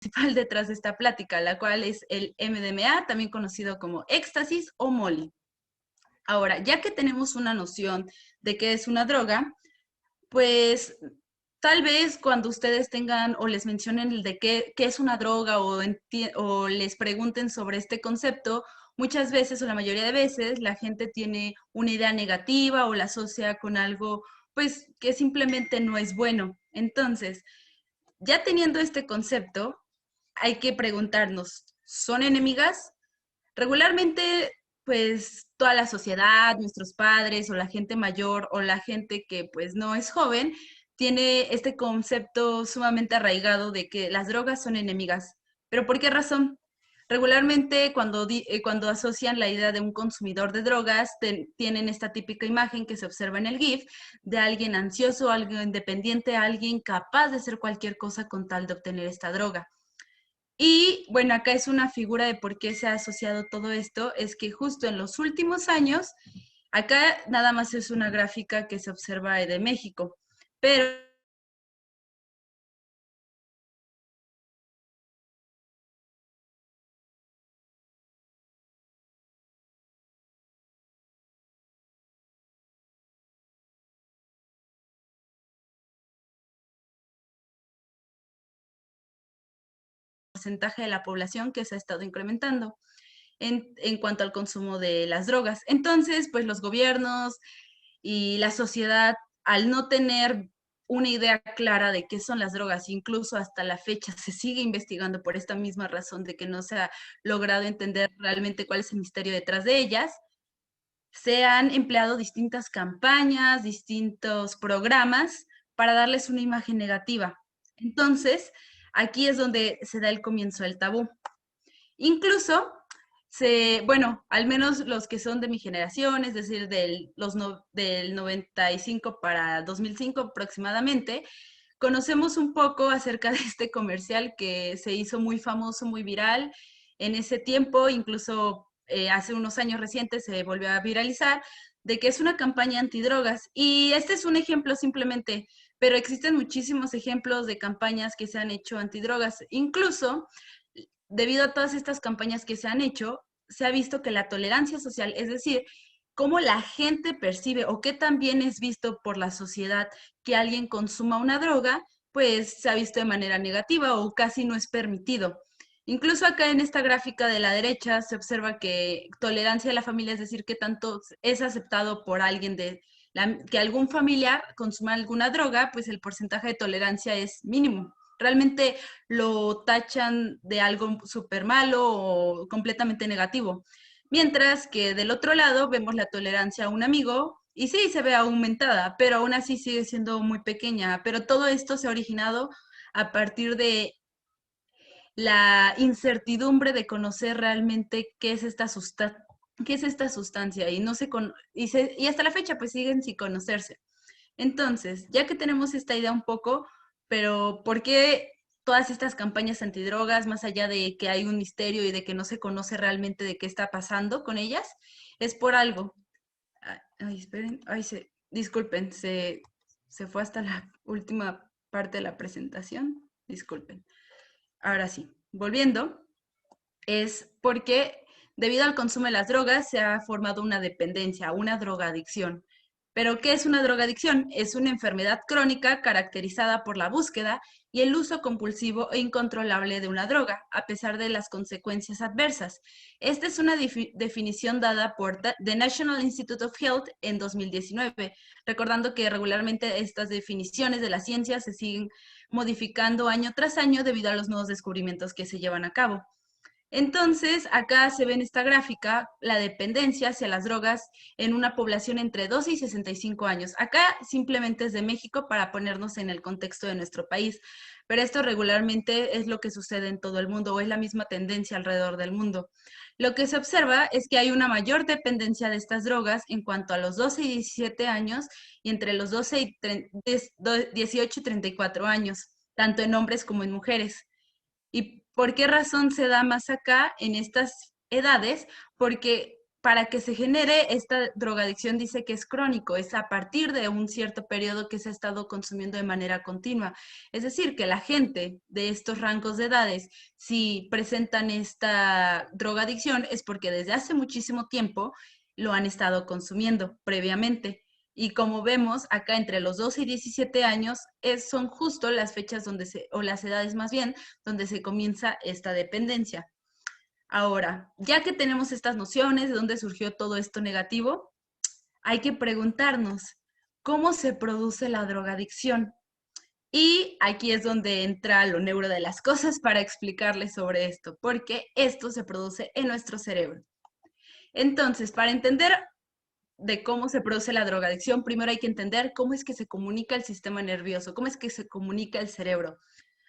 principal detrás de esta plática, la cual es el MDMA, también conocido como éxtasis o Molly. Ahora, ya que tenemos una noción de qué es una droga, pues tal vez cuando ustedes tengan o les mencionen el de qué es una droga o les pregunten sobre este concepto, muchas veces o la mayoría de veces la gente tiene una idea negativa o la asocia con algo pues que simplemente no es bueno. Entonces, ya teniendo este concepto, hay que preguntarnos, ¿son enemigas? Regularmente, pues toda la sociedad, nuestros padres o la gente mayor o la gente que pues no es joven, tiene este concepto sumamente arraigado de que las drogas son enemigas. ¿Pero por qué razón? Regularmente cuando asocian la idea de un consumidor de drogas, tienen esta típica imagen que se observa en el GIF de alguien ansioso, alguien dependiente, alguien capaz de hacer cualquier cosa con tal de obtener esta droga. Y bueno, acá es una figura de por qué se ha asociado todo esto, es que justo en los últimos años, acá nada más es una gráfica que se observa de México, pero el porcentaje de la población que se ha estado incrementando en cuanto al consumo de las drogas. Entonces, pues los gobiernos y la sociedad, al no tener una idea clara de qué son las drogas, incluso hasta la fecha se sigue investigando por esta misma razón de que no se ha logrado entender realmente cuál es el misterio detrás de ellas, se han empleado distintas campañas, distintos programas para darles una imagen negativa. Entonces, aquí es donde se da el comienzo del tabú. Incluso, bueno, al menos los que son de mi generación, es decir, del 95 para 2005 aproximadamente, conocemos un poco acerca de este comercial que se hizo muy famoso, muy viral en ese tiempo, incluso hace unos años recientes se volvió a viralizar, de que es una campaña antidrogas. Y este es un ejemplo simplemente, pero existen muchísimos ejemplos de campañas que se han hecho antidrogas. Incluso, debido a todas estas campañas que se han hecho, se ha visto que la tolerancia social, es decir, cómo la gente percibe o qué también es visto por la sociedad que alguien consuma una droga, pues se ha visto de manera negativa o casi no es permitido. Incluso acá en esta gráfica de la derecha se observa que tolerancia de la familia, es decir, que tanto es aceptado por alguien que algún familiar consuma alguna droga, pues el porcentaje de tolerancia es mínimo. Realmente lo tachan de algo súper malo o completamente negativo. Mientras que del otro lado vemos la tolerancia a un amigo y sí, se ve aumentada, pero aún así sigue siendo muy pequeña. Pero todo esto se ha originado a partir de la incertidumbre de conocer realmente qué es esta sustancia y no se con y hasta la fecha pues siguen sin conocerse. Entonces, ya que tenemos esta idea un poco, pero ¿por qué todas estas campañas antidrogas, más allá de que hay un misterio y de que no se conoce realmente de qué está pasando con ellas? Es por algo. Ay, esperen, disculpen, se fue hasta la última parte de la presentación. Disculpen. Ahora sí, volviendo, es porque debido al consumo de las drogas se ha formado una dependencia, una drogadicción. ¿Pero qué es una drogadicción? Es una enfermedad crónica caracterizada por la búsqueda y el uso compulsivo e incontrolable de una droga, a pesar de las consecuencias adversas. Esta es una definición dada por The National Institute of Health en 2019, recordando que regularmente estas definiciones de la ciencia se siguen modificando año tras año debido a los nuevos descubrimientos que se llevan a cabo. Entonces, acá se ve en esta gráfica la dependencia hacia las drogas en una población entre 12 y 65 años. Acá simplemente es de México para ponernos en el contexto de nuestro país, pero esto regularmente es lo que sucede en todo el mundo o es la misma tendencia alrededor del mundo. Lo que se observa es que hay una mayor dependencia de estas drogas en cuanto a los 12 y 17 años y entre los 18 y 34 años, tanto en hombres como en mujeres. ¿Y por qué razón se da más acá en estas edades? Porque para que se genere esta drogadicción dice que es crónico, es a partir de un cierto periodo que se ha estado consumiendo de manera continua. Es decir, que la gente de estos rangos de edades, si presentan esta drogadicción, es porque desde hace muchísimo tiempo lo han estado consumiendo previamente. Y como vemos, acá entre los 12 y 17 años son justo las fechas o las edades más bien, donde se comienza esta dependencia. Ahora, ya que tenemos estas nociones de dónde surgió todo esto negativo, hay que preguntarnos, ¿cómo se produce la drogadicción? Y aquí es donde entra lo neuro de las cosas para explicarles sobre esto, porque esto se produce en nuestro cerebro. Entonces, para entender de cómo se produce la drogadicción, primero hay que entender cómo es que se comunica el sistema nervioso, cómo es que se comunica el cerebro.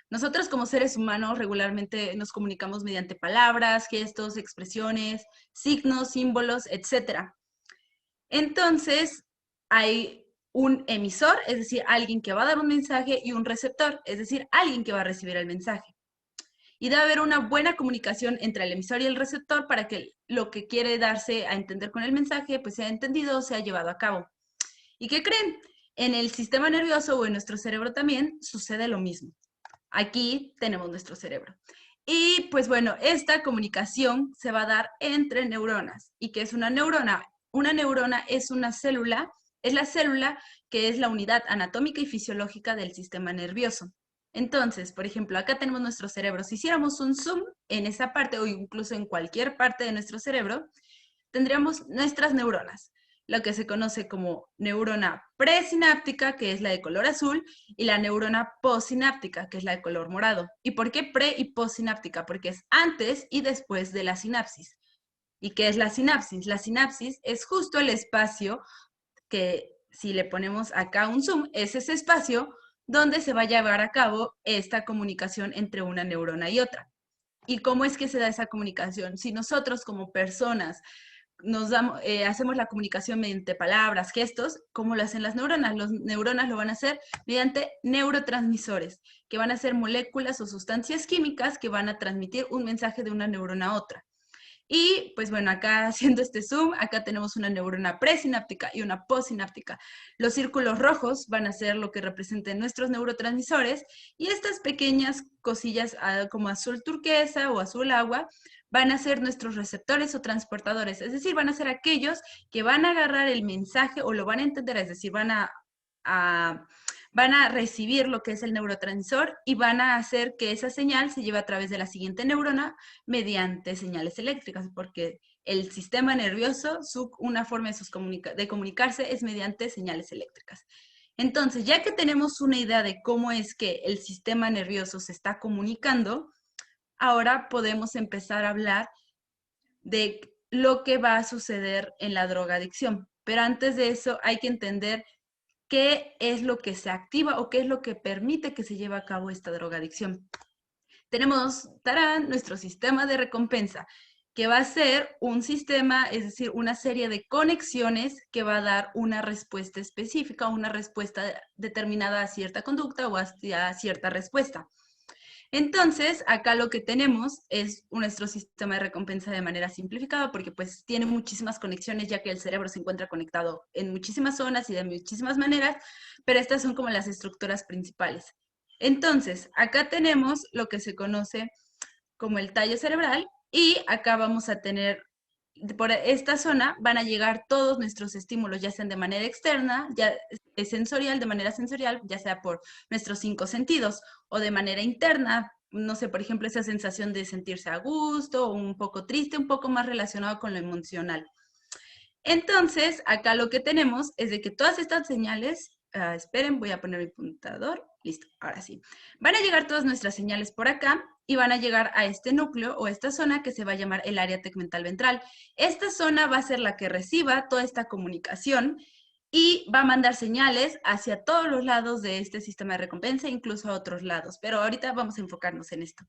Nosotros como seres humanos regularmente nos comunicamos mediante palabras, gestos, expresiones, signos, símbolos, etc. Entonces, hay un emisor, es decir, alguien que va a dar un mensaje, y un receptor, es decir, alguien que va a recibir el mensaje. Y debe haber una buena comunicación entre el emisor y el receptor para que lo que quiere darse a entender con el mensaje pues sea entendido o sea llevado a cabo. ¿Y qué creen? En el sistema nervioso o en nuestro cerebro también sucede lo mismo. Aquí tenemos nuestro cerebro. Y pues bueno, esta comunicación se va a dar entre neuronas. ¿Y qué es una neurona? Una neurona es una célula, es la célula que es la unidad anatómica y fisiológica del sistema nervioso. Entonces, por ejemplo, acá tenemos nuestro cerebro. Si hiciéramos un zoom en esa parte o incluso en cualquier parte de nuestro cerebro, tendríamos nuestras neuronas, lo que se conoce como neurona presináptica, que es la de color azul, y la neurona postsináptica, que es la de color morado. ¿Y por qué pre y postsináptica? Porque es antes y después de la sinapsis. ¿Y qué es la sinapsis? La sinapsis es justo el espacio que, si le ponemos acá un zoom, es ese espacio donde se va a llevar a cabo esta comunicación entre una neurona y otra. ¿Y cómo es que se da esa comunicación? Si nosotros como personas hacemos la comunicación mediante palabras, gestos, ¿cómo lo hacen las neuronas? Las neuronas lo van a hacer mediante neurotransmisores, que van a ser moléculas o sustancias químicas que van a transmitir un mensaje de una neurona a otra. Y pues bueno, acá haciendo este zoom, acá tenemos una neurona presináptica y una postsináptica. Los círculos rojos van a ser lo que representen nuestros neurotransmisores, y estas pequeñas cosillas como azul turquesa o azul agua van a ser nuestros receptores o transportadores, es decir, van a ser aquellos que van a agarrar el mensaje o lo van a entender, es decir, a van a recibir lo que es el neurotransmisor y van a hacer que esa señal se lleve a través de la siguiente neurona mediante señales eléctricas, porque el sistema nervioso, una forma de comunicarse es mediante señales eléctricas. Entonces, ya que tenemos una idea de cómo es que el sistema nervioso se está comunicando, ahora podemos empezar a hablar de lo que va a suceder en la drogadicción. Pero antes de eso hay que entender qué es lo que se activa o qué es lo que permite que se lleve a cabo esta drogadicción. Tenemos, tarán, nuestro sistema de recompensa, que va a ser un sistema, es decir, una serie de conexiones que va a dar una respuesta específica, una respuesta determinada a cierta conducta o hacia cierta respuesta. Entonces, acá lo que tenemos es nuestro sistema de recompensa de manera simplificada, porque pues tiene muchísimas conexiones, ya que el cerebro se encuentra conectado en muchísimas zonas y de muchísimas maneras, pero estas son como las estructuras principales. Entonces, acá tenemos lo que se conoce como el tallo cerebral, y acá vamos a tener, por esta zona van a llegar todos nuestros estímulos, ya sean de manera externa, ya sensorial, de manera sensorial, ya sea por nuestros 5 sentidos, o de manera interna, no sé, por ejemplo, esa sensación de sentirse a gusto, o un poco triste, un poco más relacionado con lo emocional. Entonces, acá lo que tenemos es de que todas estas señales, esperen, voy a poner mi puntador, listo, ahora sí. Van a llegar todas nuestras señales por acá y van a llegar a este núcleo o esta zona que se va a llamar el área tegmental ventral. Esta zona va a ser la que reciba toda esta comunicación y va a mandar señales hacia todos los lados de este sistema de recompensa, incluso a otros lados, pero ahorita vamos a enfocarnos en esto.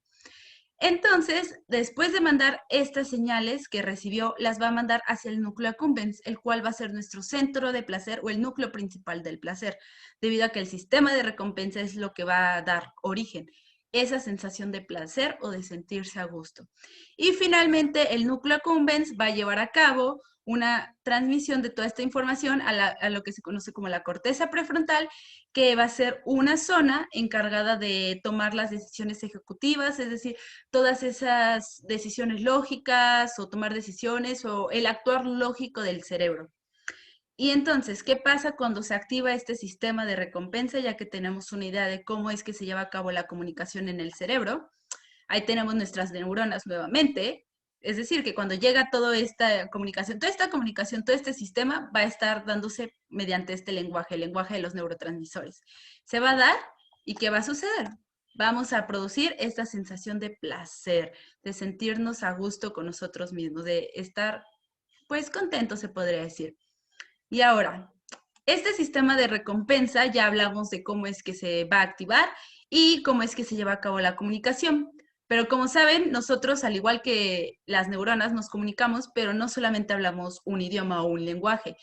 Entonces, después de mandar estas señales que recibió, las va a mandar hacia el núcleo accumbens, el cual va a ser nuestro centro de placer o el núcleo principal del placer, debido a que el sistema de recompensa es lo que va a dar origen, esa sensación de placer o de sentirse a gusto. Y finalmente, el núcleo accumbens va a llevar a cabo una transmisión de toda esta información a lo que se conoce como la corteza prefrontal, que va a ser una zona encargada de tomar las decisiones ejecutivas, es decir, todas esas decisiones lógicas o tomar decisiones o el actuar lógico del cerebro. Y entonces, ¿qué pasa cuando se activa este sistema de recompensa? Ya que tenemos una idea de cómo es que se lleva a cabo la comunicación en el cerebro. Ahí tenemos nuestras neuronas nuevamente. Es decir, que cuando llega toda esta comunicación, todo este sistema va a estar dándose mediante este lenguaje, el lenguaje de los neurotransmisores. Se va a dar y ¿qué va a suceder? Vamos a producir esta sensación de placer, de sentirnos a gusto con nosotros mismos, de estar pues contentos, se podría decir. Y ahora, este sistema de recompensa, ya hablamos de cómo es que se va a activar y cómo es que se lleva a cabo la comunicación. Pero como saben, nosotros, al igual que las neuronas, nos comunicamos, pero no solamente hablamos un idioma o un lenguaje,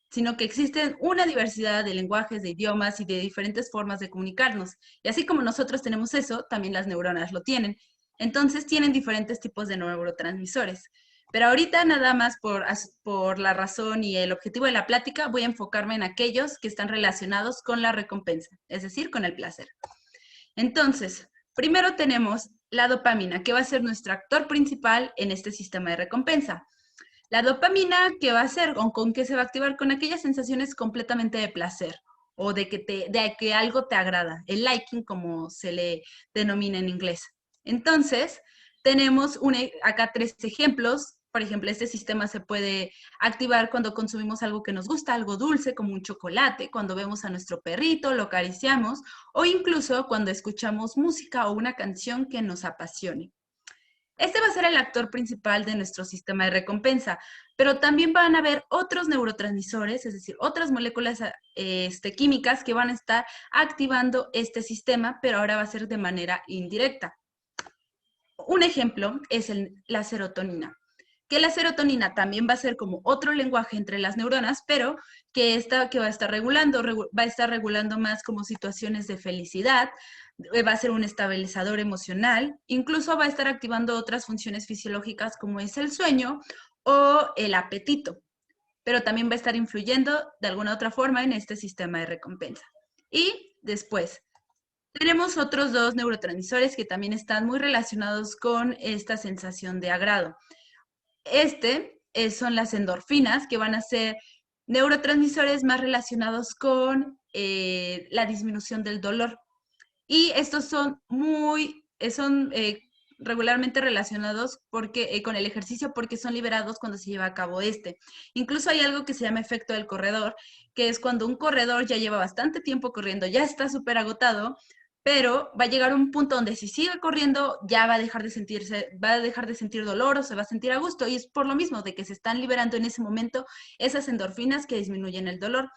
sino que existen una diversidad de lenguajes, de idiomas y de diferentes formas de comunicarnos. Y así como nosotros tenemos eso, también las neuronas lo tienen. Entonces tienen diferentes tipos de neurotransmisores. Pero ahorita nada más por la razón y el objetivo de la plática, voy a enfocarme en aquellos que están relacionados con la recompensa, es decir, con el placer. Entonces, primero tenemos la dopamina, que va a ser nuestro actor principal en este sistema de recompensa. La dopamina, ¿qué va a hacer? ¿Con qué se va a activar? Con aquellas sensaciones completamente de placer o de que algo te agrada, el liking como se le denomina en inglés. Entonces, tenemos acá 3 ejemplos. Por ejemplo, este sistema se puede activar cuando consumimos algo que nos gusta, algo dulce como un chocolate, cuando vemos a nuestro perrito, lo acariciamos, o incluso cuando escuchamos música o una canción que nos apasione. Este va a ser el actor principal de nuestro sistema de recompensa, pero también van a haber otros neurotransmisores, es decir, otras moléculas químicas que van a estar activando este sistema, pero ahora va a ser de manera indirecta. Un ejemplo es la serotonina, que la serotonina también va a ser como otro lenguaje entre las neuronas, pero que va a estar regulando más como situaciones de felicidad, va a ser un estabilizador emocional, incluso va a estar activando otras funciones fisiológicas como es el sueño o el apetito, pero también va a estar influyendo de alguna otra forma en este sistema de recompensa. Y después, tenemos otros 2 neurotransmisores que también están muy relacionados con esta sensación de agrado. Son las endorfinas, que van a ser neurotransmisores más relacionados con la disminución del dolor. Y estos son regularmente relacionados con el ejercicio porque son liberados cuando se lleva a cabo este. Incluso hay algo que se llama efecto del corredor, que es cuando un corredor ya lleva bastante tiempo corriendo, ya está súper agotado, pero va a llegar un punto donde si sigue corriendo ya va a dejar de sentir dolor o se va a sentir a gusto. Y es por lo mismo de que se están liberando en ese momento esas endorfinas que disminuyen el dolor.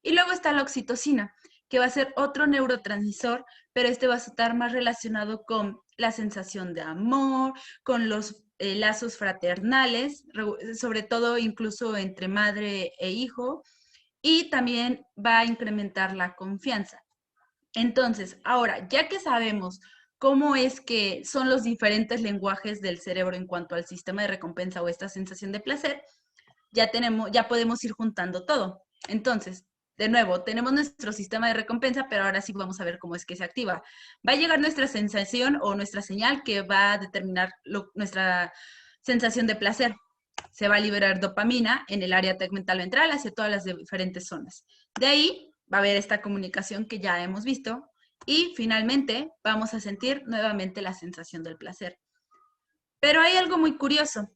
Y luego está la oxitocina, que va a ser otro neurotransmisor, pero este va a estar más relacionado con la sensación de amor, con los lazos fraternales, sobre todo incluso entre madre e hijo, y también va a incrementar la confianza. Entonces, ahora, ya que sabemos cómo es que son los diferentes lenguajes del cerebro en cuanto al sistema de recompensa o esta sensación de placer, ya podemos ir juntando todo. Entonces, de nuevo, tenemos nuestro sistema de recompensa, pero ahora sí vamos a ver cómo es que se activa. Va a llegar nuestra sensación o nuestra señal que va a determinar nuestra sensación de placer. Se va a liberar dopamina en el área tegmental ventral hacia todas las diferentes zonas. De ahí va a haber esta comunicación que ya hemos visto y finalmente vamos a sentir nuevamente la sensación del placer. Pero hay algo muy curioso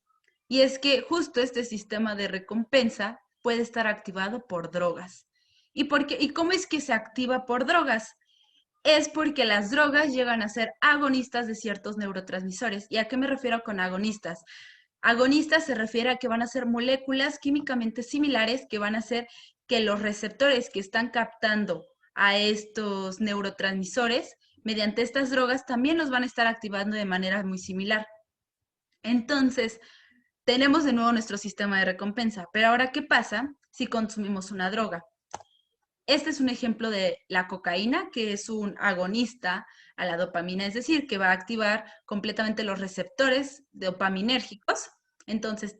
y es que justo este sistema de recompensa puede estar activado por drogas. ¿Y cómo es que se activa por drogas? Es porque las drogas llegan a ser agonistas de ciertos neurotransmisores. ¿Y a qué me refiero con agonistas? Agonistas se refiere a que van a ser moléculas químicamente similares que van a hacer que los receptores que están captando a estos neurotransmisores mediante estas drogas también los van a estar activando de manera muy similar. Entonces, tenemos de nuevo nuestro sistema de recompensa, pero ahora, ¿qué pasa si consumimos una droga? Este es un ejemplo de la cocaína, que es un agonista a la dopamina, es decir, que va a activar completamente los receptores dopaminérgicos. Entonces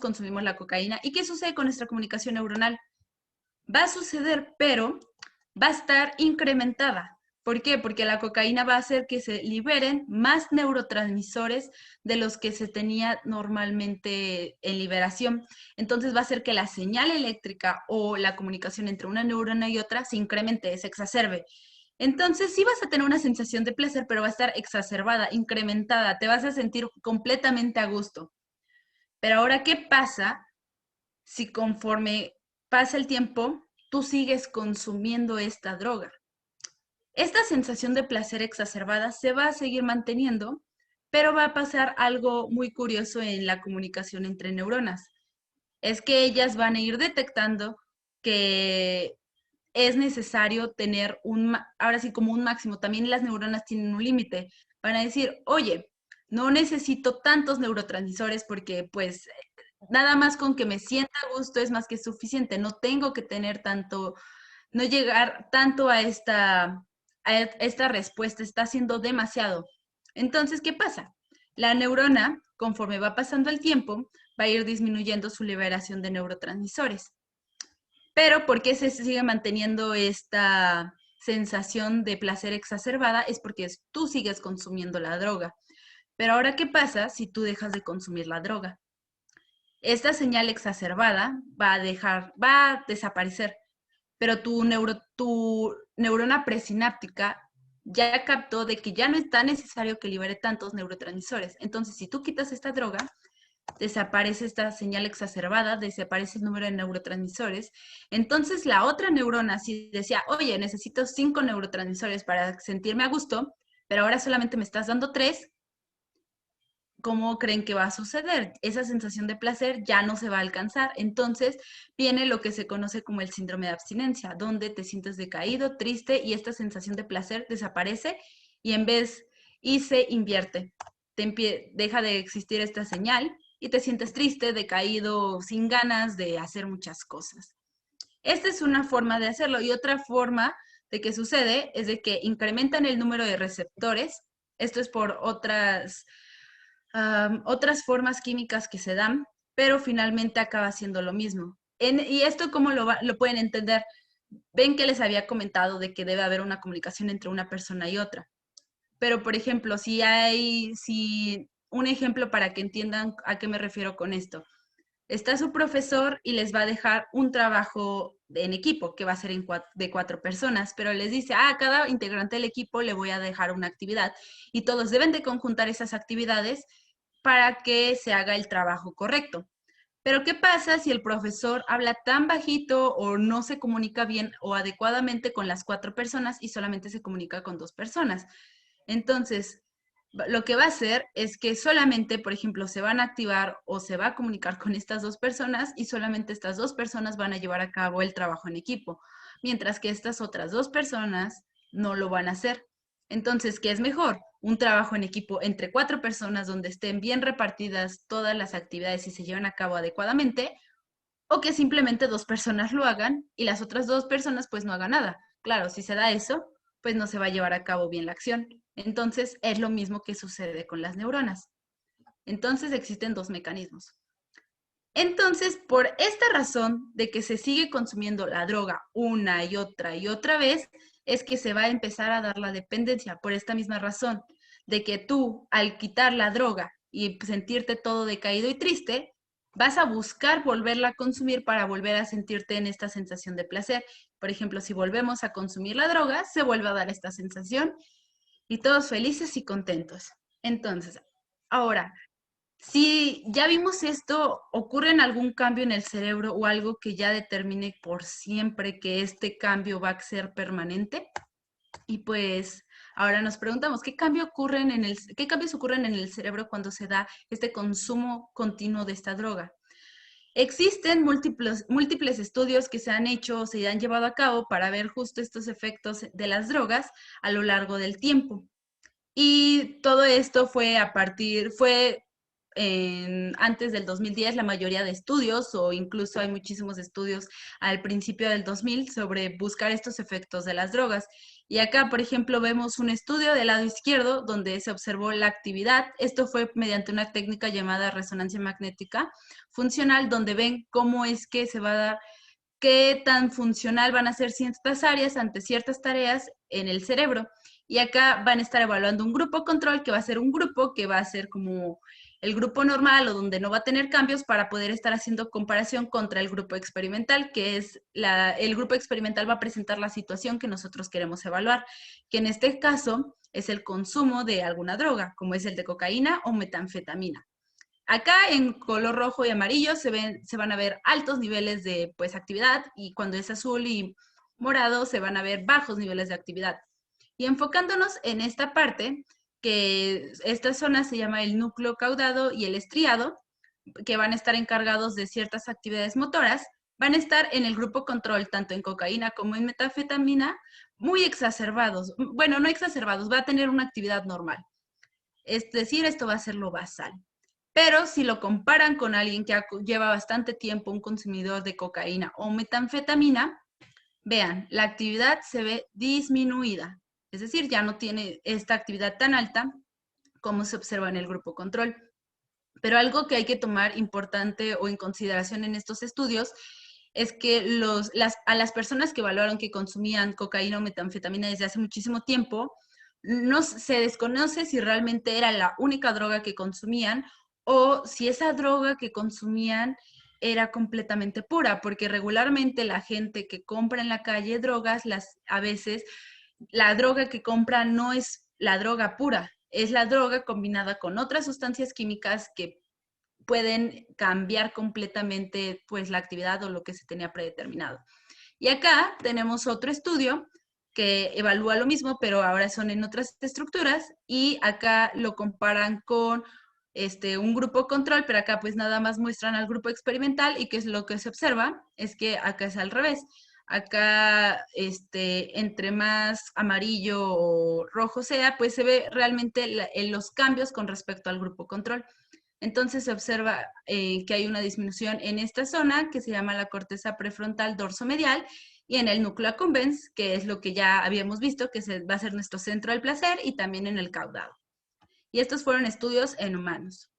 consumimos la cocaína. ¿Y qué sucede con nuestra comunicación neuronal? Va a suceder, pero va a estar incrementada. ¿Por qué? Porque la cocaína va a hacer que se liberen más neurotransmisores de los que se tenía normalmente en liberación. Entonces va a hacer que la señal eléctrica o la comunicación entre una neurona y otra se incremente, se exacerbe. Entonces sí vas a tener una sensación de placer, pero va a estar exacerbada, incrementada, te vas a sentir completamente a gusto. Pero ahora, ¿qué pasa si conforme pasa el tiempo, tú sigues consumiendo esta droga? Esta sensación de placer exacerbada se va a seguir manteniendo, pero va a pasar algo muy curioso en la comunicación entre neuronas. Es que ellas van a ir detectando que es necesario tener ahora sí como un máximo. También las neuronas tienen un límite. Van a decir, oye, no necesito tantos neurotransmisores porque pues nada más con que me sienta a gusto es más que suficiente. No tengo que tener tanto, no llegar tanto a esta respuesta. Está siendo demasiado. Entonces, ¿qué pasa? La neurona, conforme va pasando el tiempo, va a ir disminuyendo su liberación de neurotransmisores. Pero ¿por qué se sigue manteniendo esta sensación de placer exacerbada? Es porque tú sigues consumiendo la droga. Pero ahora, ¿qué pasa si tú dejas de consumir la droga? Esta señal exacerbada va a desaparecer, pero tu neurona presináptica ya captó de que ya no es tan necesario que libere tantos neurotransmisores. Entonces, si tú quitas esta droga, desaparece esta señal exacerbada, desaparece el número de neurotransmisores. Entonces la otra neurona si decía, oye, necesito 5 neurotransmisores para sentirme a gusto, pero ahora solamente me estás dando 3, ¿cómo creen que va a suceder? Esa sensación de placer ya no se va a alcanzar. Entonces viene lo que se conoce como el síndrome de abstinencia, donde te sientes decaído, triste y esta sensación de placer desaparece y se invierte. Deja de existir esta señal y te sientes triste, decaído, sin ganas de hacer muchas cosas. Esta es una forma de hacerlo y otra forma de que sucede es de que incrementan el número de receptores. Esto es por otras formas químicas que se dan, pero finalmente acaba siendo lo mismo. ¿Y esto cómo lo pueden entender? Ven que les había comentado de que debe haber una comunicación entre una persona y otra. Pero, por ejemplo, si un ejemplo para que entiendan a qué me refiero con esto. Está su profesor y les va a dejar un trabajo en equipo, que va a ser de 4 personas, pero les dice, a cada integrante del equipo le voy a dejar una actividad y todos deben de conjuntar esas actividades para que se haga el trabajo correcto. Pero ¿qué pasa si el profesor habla tan bajito o no se comunica bien o adecuadamente con las 4 personas y solamente se comunica con 2 personas? Entonces, lo que va a hacer es que solamente, por ejemplo, se van a activar o se va a comunicar con estas 2 personas y solamente estas 2 personas van a llevar a cabo el trabajo en equipo, mientras que estas otras 2 personas no lo van a hacer. Entonces, ¿qué es mejor? Un trabajo en equipo entre 4 personas donde estén bien repartidas todas las actividades y se lleven a cabo adecuadamente, o que simplemente 2 personas lo hagan y las otras 2 personas pues no hagan nada. Claro, si se da eso, pues no se va a llevar a cabo bien la acción. Entonces, es lo mismo que sucede con las neuronas. Entonces, existen 2 mecanismos. Entonces, por esta razón de que se sigue consumiendo la droga una y otra vez, es que se va a empezar a dar la dependencia. Por esta misma razón, de que tú, al quitar la droga y sentirte todo decaído y triste, vas a buscar volverla a consumir para volver a sentirte en esta sensación de placer. Por ejemplo, si volvemos a consumir la droga, se vuelve a dar esta sensación y todos felices y contentos. Entonces, ahora, si ya vimos esto, ¿ocurre en algún cambio en el cerebro o algo que ya determine por siempre que este cambio va a ser permanente? Y pues ahora nos preguntamos, ¿qué cambios ocurren en el cerebro cuando se da este consumo continuo de esta droga? Existen múltiples estudios que se han hecho o se han llevado a cabo para ver justo estos efectos de las drogas a lo largo del tiempo. Y todo esto fue antes del 2010 la mayoría de estudios, o incluso hay muchísimos estudios al principio del 2000 sobre buscar estos efectos de las drogas. Y acá, por ejemplo, vemos un estudio del lado izquierdo donde se observó la actividad. Esto fue mediante una técnica llamada resonancia magnética funcional, donde ven cómo es que se va a dar, qué tan funcional van a ser ciertas áreas ante ciertas tareas en el cerebro. Y acá van a estar evaluando un grupo control, que va a ser un grupo que va a ser como el grupo normal o donde no va a tener cambios, para poder estar haciendo comparación contra el grupo experimental, que es el grupo experimental va a presentar la situación que nosotros queremos evaluar, que en este caso es el consumo de alguna droga, como es el de cocaína o metanfetamina. Acá en color rojo y amarillo se van a ver altos niveles de pues, actividad, y cuando es azul y morado se van a ver bajos niveles de actividad. Y enfocándonos en esta parte, que esta zona se llama el núcleo caudado y el estriado, que van a estar encargados de ciertas actividades motoras, van a estar en el grupo control, tanto en cocaína como en metanfetamina, muy exacerbados. Bueno, no exacerbados, va a tener una actividad normal. Es decir, esto va a ser lo basal. Pero si lo comparan con alguien que lleva bastante tiempo, un consumidor de cocaína o metanfetamina, vean, la actividad se ve disminuida. Es decir, ya no tiene esta actividad tan alta como se observa en el grupo control. Pero algo que hay que tomar importante o en consideración en estos estudios es que a las personas que evaluaron que consumían cocaína o metanfetamina desde hace muchísimo tiempo, no se desconoce si realmente era la única droga que consumían o si esa droga que consumían era completamente pura, porque regularmente la gente que compra en la calle drogas, a veces la droga que compra no es la droga pura, es la droga combinada con otras sustancias químicas que pueden cambiar completamente pues la actividad o lo que se tenía predeterminado. Y acá tenemos otro estudio que evalúa lo mismo, pero ahora son en otras estructuras, y acá lo comparan con un grupo control, pero acá pues nada más muestran al grupo experimental, y qué es lo que se observa, es que acá es al revés. Acá, entre más amarillo o rojo sea, pues se ve realmente los cambios con respecto al grupo control. Entonces se observa que hay una disminución en esta zona que se llama la corteza prefrontal dorsomedial, y en el núcleo accumbens, que es lo que ya habíamos visto, que va a ser nuestro centro del placer, y también en el caudado. Y estos fueron estudios en humanos.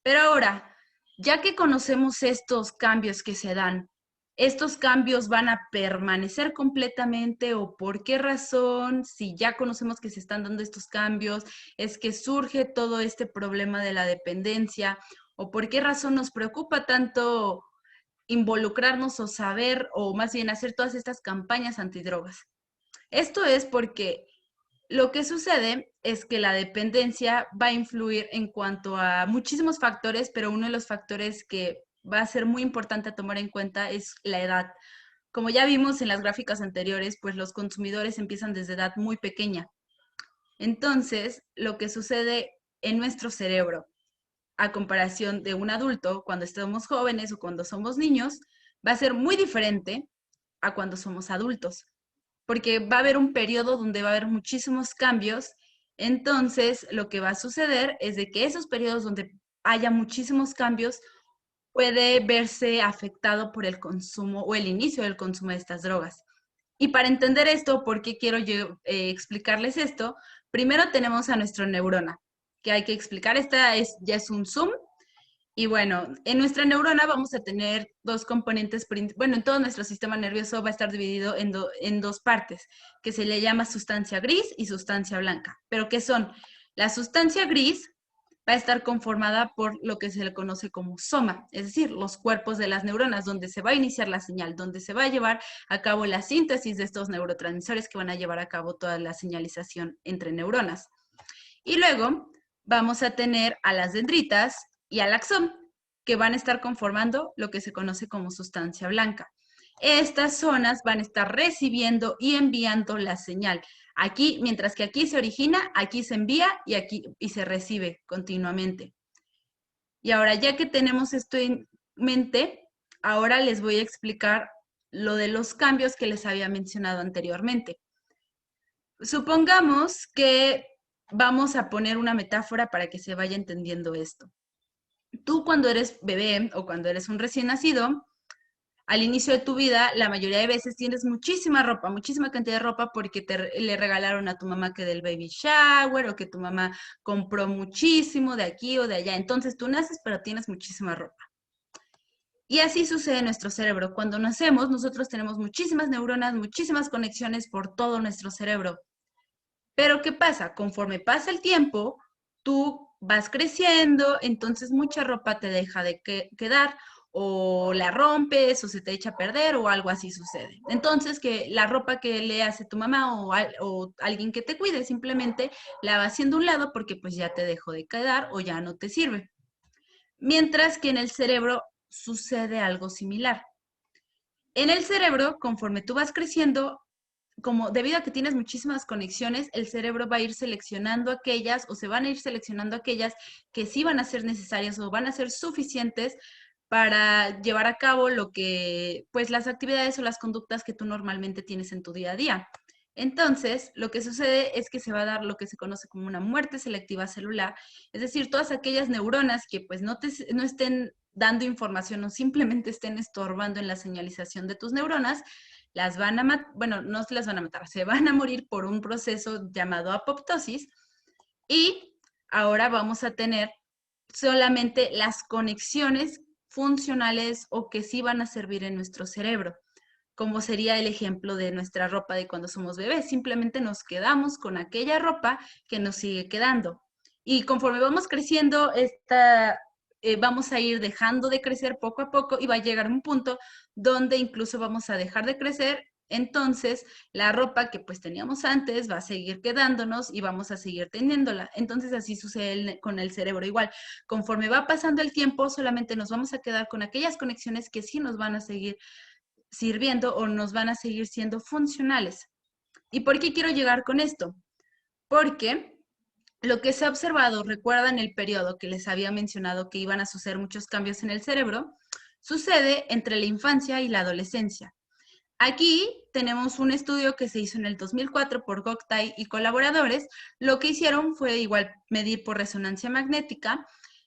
Pero ahora, ya que conocemos estos cambios que se dan, ¿estos cambios van a permanecer completamente o por qué razón? Si ya conocemos que se están dando estos cambios, ¿es que surge todo este problema de la dependencia? ¿O por qué razón nos preocupa tanto involucrarnos o saber, o más bien hacer todas estas campañas antidrogas? Esto es porque lo que sucede es que la dependencia va a influir en cuanto a muchísimos factores, pero uno de los factores que va a ser muy importante a tomar en cuenta es la edad. Como ya vimos en las gráficas anteriores, pues los consumidores empiezan desde edad muy pequeña. Entonces, lo que sucede en nuestro cerebro, a comparación de un adulto cuando estamos jóvenes o cuando somos niños, va a ser muy diferente a cuando somos adultos, porque va a haber un periodo donde va a haber muchísimos cambios. Entonces, lo que va a suceder es de que esos periodos donde haya muchísimos cambios puede verse afectado por el consumo o el inicio del consumo de estas drogas. Y para entender esto, ¿por qué quiero yo explicarles esto? Primero tenemos a nuestra neurona, que hay que explicar. Ya es un zoom, y bueno, en nuestra neurona vamos a tener dos componentes, bueno, en todo nuestro sistema nervioso va a estar dividido en dos partes, que se le llama sustancia gris y sustancia blanca. ¿Pero qué son? La sustancia gris va a estar conformada por lo que se le conoce como soma, es decir, los cuerpos de las neuronas, donde se va a iniciar la señal, donde se va a llevar a cabo la síntesis de estos neurotransmisores que van a llevar a cabo toda la señalización entre neuronas. Y luego vamos a tener a las dendritas y al axón, que van a estar conformando lo que se conoce como sustancia blanca. Estas zonas van a estar recibiendo y enviando la señal. Aquí, mientras que aquí se origina, aquí se envía y se recibe continuamente. Y ahora, ya que tenemos esto en mente, ahora les voy a explicar lo de los cambios que les había mencionado anteriormente. Supongamos que vamos a poner una metáfora para que se vaya entendiendo esto. Tú cuando eres bebé o cuando eres un recién nacido, al inicio de tu vida, la mayoría de veces tienes muchísima ropa, muchísima cantidad de ropa porque le regalaron a tu mamá que del baby shower o que tu mamá compró muchísimo de aquí o de allá. Entonces tú naces, pero tienes muchísima ropa. Y así sucede en nuestro cerebro. Cuando nacemos, nosotros tenemos muchísimas neuronas, muchísimas conexiones por todo nuestro cerebro. Pero ¿qué pasa? Conforme pasa el tiempo, tú vas creciendo, entonces mucha ropa te deja de quedar o la rompes o se te echa a perder o algo así sucede. Entonces que la ropa que le hace tu mamá o alguien que te cuide simplemente la va haciendo a un lado porque pues ya te dejó de quedar o ya no te sirve. Mientras que en el cerebro sucede algo similar. En el cerebro, conforme tú vas creciendo, como debido a que tienes muchísimas conexiones, el cerebro va a ir seleccionando aquellas o se van a ir seleccionando aquellas que sí van a ser necesarias o van a ser suficientes para llevar a cabo lo que, pues las actividades o las conductas que tú normalmente tienes en tu día a día. Entonces, lo que sucede es que se va a dar lo que se conoce como una muerte selectiva celular, es decir, todas aquellas neuronas que pues no estén dando información o simplemente estén estorbando en la señalización de tus neuronas, las van a matar, bueno, no se las van a matar, se van a morir por un proceso llamado apoptosis y ahora vamos a tener solamente las conexiones funcionales o que sí van a servir en nuestro cerebro, como sería el ejemplo de nuestra ropa de cuando somos bebés. Simplemente nos quedamos con aquella ropa que nos sigue quedando. Y conforme vamos creciendo, vamos a ir dejando de crecer poco a poco y va a llegar un punto donde incluso vamos a dejar de crecer. Entonces, la ropa que pues teníamos antes va a seguir quedándonos y vamos a seguir teniéndola. Entonces, así sucede con el cerebro igual. Conforme va pasando el tiempo, solamente nos vamos a quedar con aquellas conexiones que sí nos van a seguir sirviendo o nos van a seguir siendo funcionales. ¿Y por qué quiero llegar con esto? Porque lo que se ha observado, recuerdan el periodo que les había mencionado que iban a suceder muchos cambios en el cerebro, sucede entre la infancia y la adolescencia. Aquí tenemos un estudio que se hizo en el 2004 por Goktai y colaboradores. Lo que hicieron fue igual medir por resonancia magnética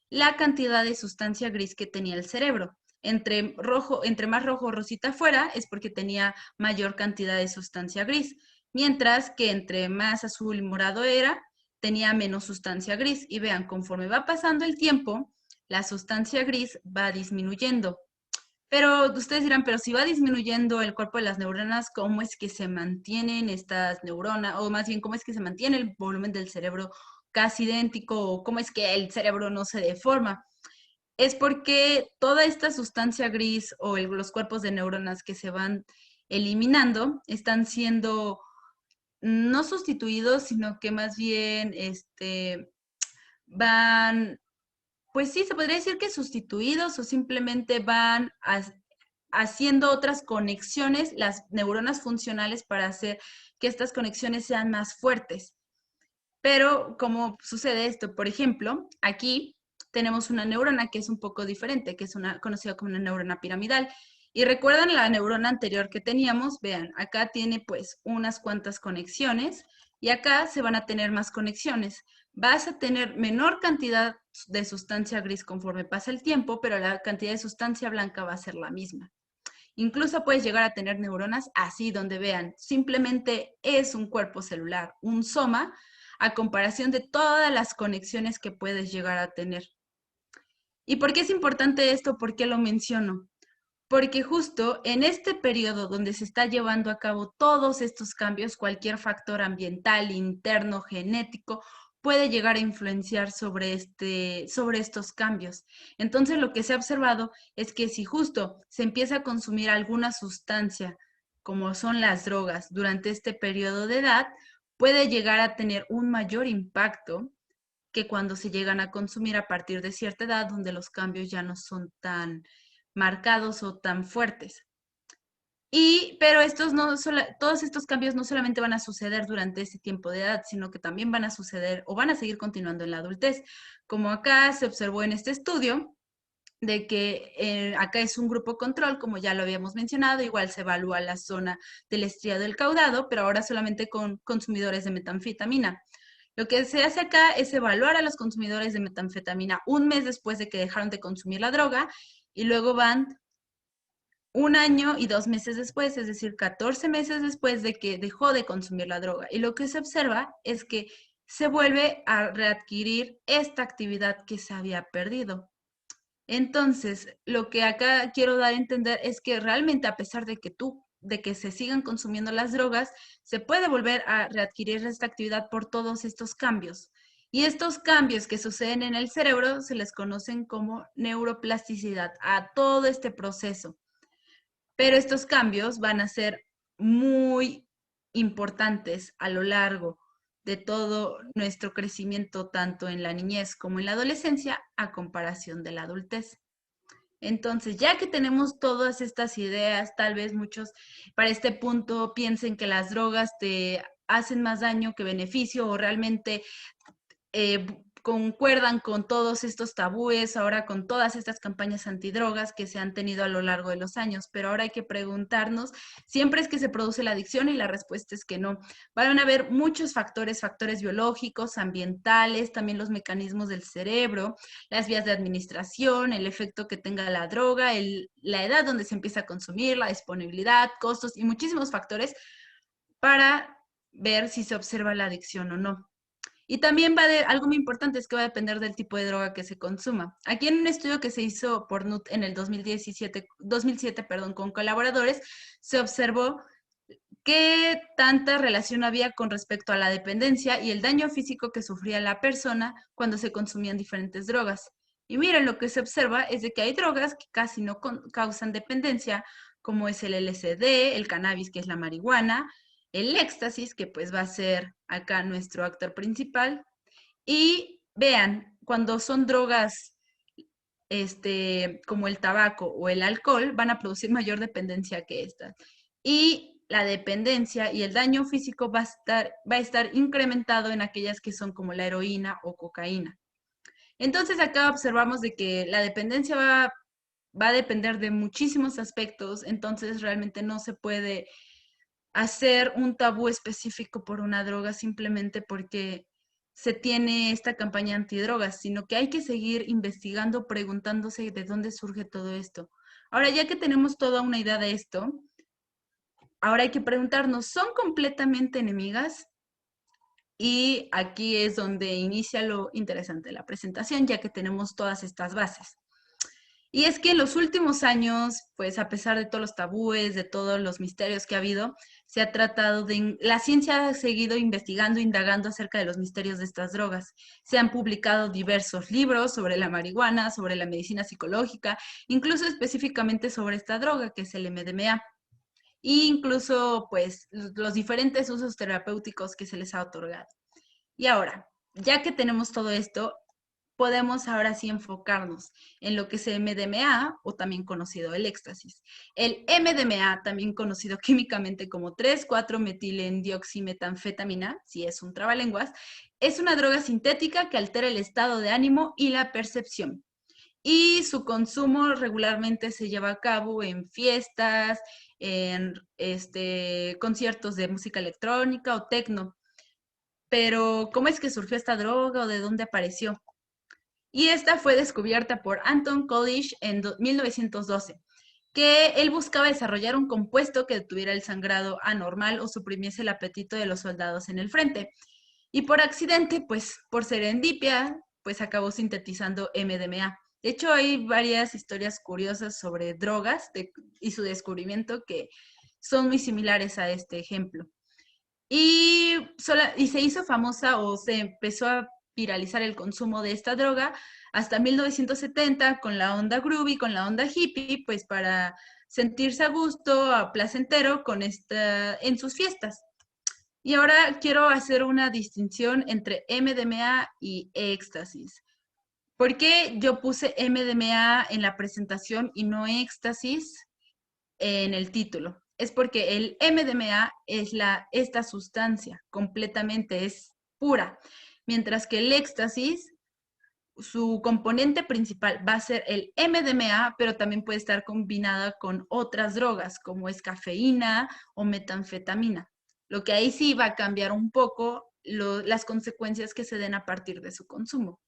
la cantidad de sustancia gris que tenía el cerebro. Entre más rojo o rosita fuera es porque tenía mayor cantidad de sustancia gris, mientras que entre más azul y morado era, tenía menos sustancia gris. Y vean, conforme va pasando el tiempo, la sustancia gris va disminuyendo. Pero ustedes dirán, pero si va disminuyendo el cuerpo de las neuronas, ¿cómo es que se mantienen estas neuronas? O más bien, ¿cómo es que se mantiene el volumen del cerebro casi idéntico? ¿O cómo es que el cerebro no se deforma? Es porque toda esta sustancia gris o los cuerpos de neuronas que se van eliminando están siendo no sustituidos, sino que más bien van, pues sí, se podría decir que sustituidos o simplemente van haciendo otras conexiones, las neuronas funcionales para hacer que estas conexiones sean más fuertes. Pero, ¿cómo sucede esto? Por ejemplo, aquí tenemos una neurona que es un poco diferente, que es conocida como una neurona piramidal. Y recuerdan la neurona anterior que teníamos, vean, acá tiene pues unas cuantas conexiones y acá se van a tener más conexiones. Vas a tener menor cantidad de sustancia gris conforme pasa el tiempo, pero la cantidad de sustancia blanca va a ser la misma. Incluso puedes llegar a tener neuronas así, donde vean, simplemente es un cuerpo celular, un soma, a comparación de todas las conexiones que puedes llegar a tener. ¿Y por qué es importante esto? ¿Por qué lo menciono? Porque justo en este periodo donde se está llevando a cabo todos estos cambios, cualquier factor ambiental, interno, genético, puede llegar a influenciar sobre estos cambios. Entonces, lo que se ha observado es que si justo se empieza a consumir alguna sustancia, como son las drogas, durante este periodo de edad, puede llegar a tener un mayor impacto que cuando se llegan a consumir a partir de cierta edad, donde los cambios ya no son tan marcados o tan fuertes. Pero todos estos cambios no solamente van a suceder durante ese tiempo de edad, sino que también van a suceder o van a seguir continuando en la adultez. Como acá se observó en este estudio, de que acá es un grupo control, como ya lo habíamos mencionado, igual se evalúa la zona del estriado del caudado, pero ahora solamente con consumidores de metanfetamina. Lo que se hace acá es evaluar a los consumidores de metanfetamina un mes después de que dejaron de consumir la droga y luego van 1 año y 2 meses después, es decir, 14 meses después de que dejó de consumir la droga. Y lo que se observa es que se vuelve a readquirir esta actividad que se había perdido. Entonces, lo que acá quiero dar a entender es que realmente a pesar de que se sigan consumiendo las drogas, se puede volver a readquirir esta actividad por todos estos cambios. Y estos cambios que suceden en el cerebro se les conocen como neuroplasticidad a todo este proceso. Pero estos cambios van a ser muy importantes a lo largo de todo nuestro crecimiento, tanto en la niñez como en la adolescencia, a comparación de la adultez. Entonces, ya que tenemos todas estas ideas, tal vez muchos para este punto piensen que las drogas te hacen más daño que beneficio o realmente concuerdan con todos estos tabúes, ahora con todas estas campañas antidrogas que se han tenido a lo largo de los años, pero ahora hay que preguntarnos, siempre es que se produce la adicción y la respuesta es que no. Van a haber muchos factores, factores biológicos, ambientales, también los mecanismos del cerebro, las vías de administración, el efecto que tenga la droga, la edad donde se empieza a consumir, la disponibilidad, costos y muchísimos factores para ver si se observa la adicción o no. Y también algo muy importante es que va a depender del tipo de droga que se consuma. Aquí en un estudio que se hizo por NUT en el 2007, perdón, con colaboradores, se observó qué tanta relación había con respecto a la dependencia y el daño físico que sufría la persona cuando se consumían diferentes drogas. Y miren, lo que se observa es de que hay drogas que casi no causan dependencia, como es el LSD, el cannabis, que es la marihuana, el éxtasis, que pues va a ser acá nuestro actor principal. Y vean, cuando son drogas como el tabaco o el alcohol, van a producir mayor dependencia que estas. Y la dependencia y el daño físico va a estar incrementado en aquellas que son como la heroína o cocaína. Entonces acá observamos de que la dependencia va a depender de muchísimos aspectos, entonces realmente no se puede hacer un tabú específico por una droga simplemente porque se tiene esta campaña antidrogas, sino que hay que seguir investigando, preguntándose de dónde surge todo esto. Ahora, ya que tenemos toda una idea de esto, ahora hay que preguntarnos, ¿son completamente enemigas? Y aquí es donde inicia lo interesante de la presentación, ya que tenemos todas estas bases. Y es que en los últimos años, pues a pesar de todos los tabúes, de todos los misterios que ha habido, se ha tratado la ciencia ha seguido investigando, indagando acerca de los misterios de estas drogas. Se han publicado diversos libros sobre la marihuana, sobre la medicina psicológica, incluso específicamente sobre esta droga que es el MDMA. E incluso, pues, los diferentes usos terapéuticos que se les ha otorgado. Y ahora, ya que tenemos todo esto, podemos ahora sí enfocarnos en lo que es el MDMA o también conocido el éxtasis. El MDMA, también conocido químicamente como 3,4-metilendioximetanfetamina, si es un trabalenguas, es una droga sintética que altera el estado de ánimo y la percepción. Y su consumo regularmente se lleva a cabo en fiestas, en conciertos de música electrónica o tecno. Pero, ¿cómo es que surgió esta droga o de dónde apareció? Y esta fue descubierta por Anton Kolisch en 1912, que él buscaba desarrollar un compuesto que detuviera el sangrado anormal o suprimiese el apetito de los soldados en el frente. Y por accidente, pues por serendipia, pues acabó sintetizando MDMA. De hecho, hay varias historias curiosas sobre drogas y su descubrimiento que son muy similares a este ejemplo. Y se hizo famosa o se empezó a viralizar el consumo de esta droga hasta 1970 con la onda groovy, con la onda hippie, pues para sentirse a gusto, a placentero en sus fiestas. Y ahora quiero hacer una distinción entre MDMA y éxtasis. ¿Por qué yo puse MDMA en la presentación y no éxtasis en el título? Es porque el MDMA es esta sustancia completamente, es pura, mientras que el éxtasis, su componente principal va a ser el MDMA, pero también puede estar combinada con otras drogas, como es cafeína o metanfetamina. Lo que ahí sí va a cambiar un poco las consecuencias que se den a partir de su consumo.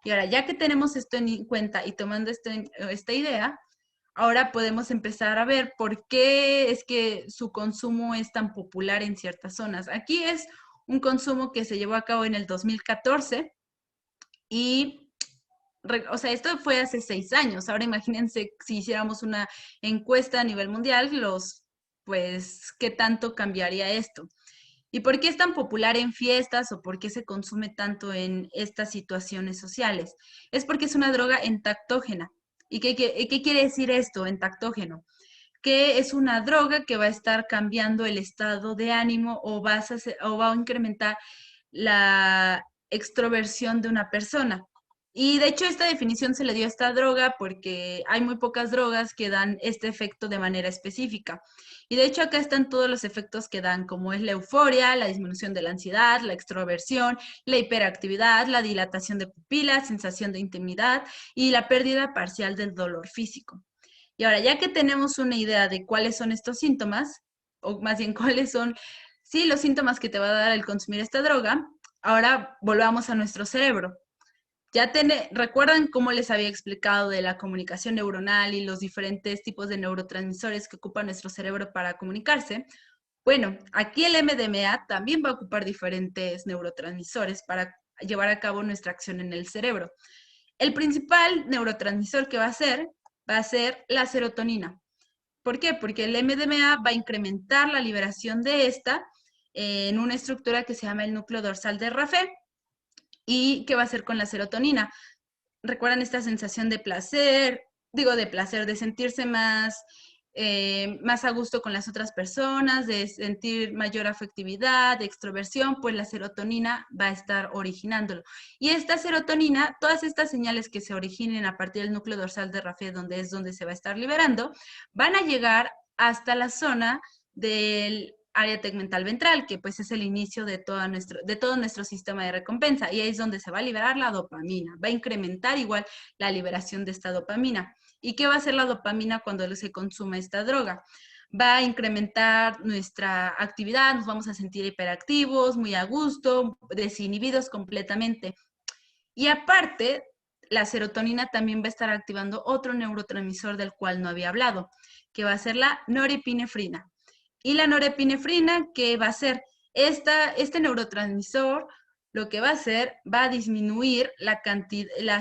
Y ahora, ya que tenemos esto en cuenta y tomando esta idea, ahora podemos empezar a ver por qué es que su consumo es tan popular en ciertas zonas. Aquí es un consumo que se llevó a cabo en el 2014 y, o sea, esto fue hace 6 años. Ahora imagínense si hiciéramos una encuesta a nivel mundial, pues, ¿qué tanto cambiaría esto? ¿Y por qué es tan popular en fiestas o por qué se consume tanto en estas situaciones sociales? Es porque es una droga entactógena. ¿Y qué quiere decir esto, entactógeno? Que es una droga que va a estar cambiando el estado de ánimo o va a incrementar la extroversión de una persona. Y de hecho esta definición se le dio a esta droga porque hay muy pocas drogas que dan este efecto de manera específica. Y de hecho acá están todos los efectos que dan, como es la euforia, la disminución de la ansiedad, la extroversión, la hiperactividad, la dilatación de pupilas, sensación de intimidad y la pérdida parcial del dolor físico. Y ahora, ya que tenemos una idea de cuáles son estos síntomas, o más bien cuáles son, sí, los síntomas que te va a dar el consumir esta droga, ahora volvamos a nuestro cerebro. ¿Recuerdan cómo les había explicado de la comunicación neuronal y los diferentes tipos de neurotransmisores que ocupa nuestro cerebro para comunicarse? Bueno, aquí el MDMA también va a ocupar diferentes neurotransmisores para llevar a cabo nuestra acción en el cerebro. El principal neurotransmisor que va a ser la serotonina. ¿Por qué? Porque el MDMA va a incrementar la liberación de esta en una estructura que se llama el núcleo dorsal de Raphe. ¿Y qué va a hacer con la serotonina? ¿Recuerdan esta sensación de placer? De sentirse más a gusto con las otras personas, de sentir mayor afectividad, de extroversión, pues la serotonina va a estar originándolo. Y esta serotonina, todas estas señales que se originen a partir del núcleo dorsal de Raphe, donde se va a estar liberando, van a llegar hasta la zona del área tegmental ventral, que pues es el inicio de todo nuestro sistema de recompensa, y ahí es donde se va a liberar la dopamina, va a incrementar igual la liberación de esta dopamina. ¿Y qué va a hacer la dopamina cuando se consume esta droga? Va a incrementar nuestra actividad, nos vamos a sentir hiperactivos, muy a gusto, desinhibidos completamente. Y aparte, la serotonina también va a estar activando otro neurotransmisor del cual no había hablado, que va a ser la norepinefrina. Y la norepinefrina, ¿qué va a hacer? Este neurotransmisor lo que va a hacer, va a disminuir la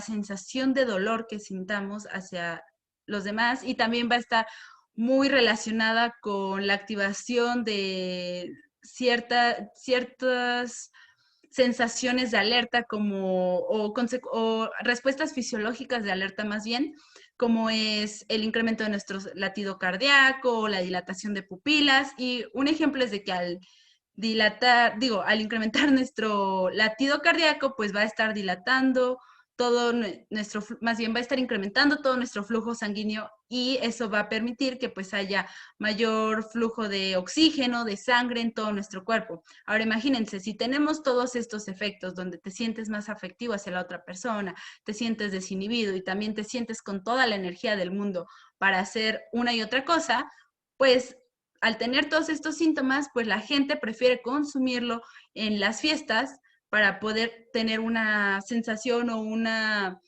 sensación de dolor que sintamos hacia los demás y también va a estar muy relacionada con la activación de ciertas sensaciones de alerta o respuestas fisiológicas de alerta más bien, como es el incremento de nuestro latido cardíaco, la dilatación de pupilas, y un ejemplo es de que al incrementar nuestro latido cardíaco, pues va a estar dilatando más bien va a estar incrementando todo nuestro flujo sanguíneo y eso va a permitir que pues haya mayor flujo de oxígeno, de sangre en todo nuestro cuerpo. Ahora imagínense, si tenemos todos estos efectos donde te sientes más afectivo hacia la otra persona, te sientes desinhibido y también te sientes con toda la energía del mundo para hacer una y otra cosa, pues al tener todos estos síntomas, pues la gente prefiere consumirlo en las fiestas para poder tener una sensación o una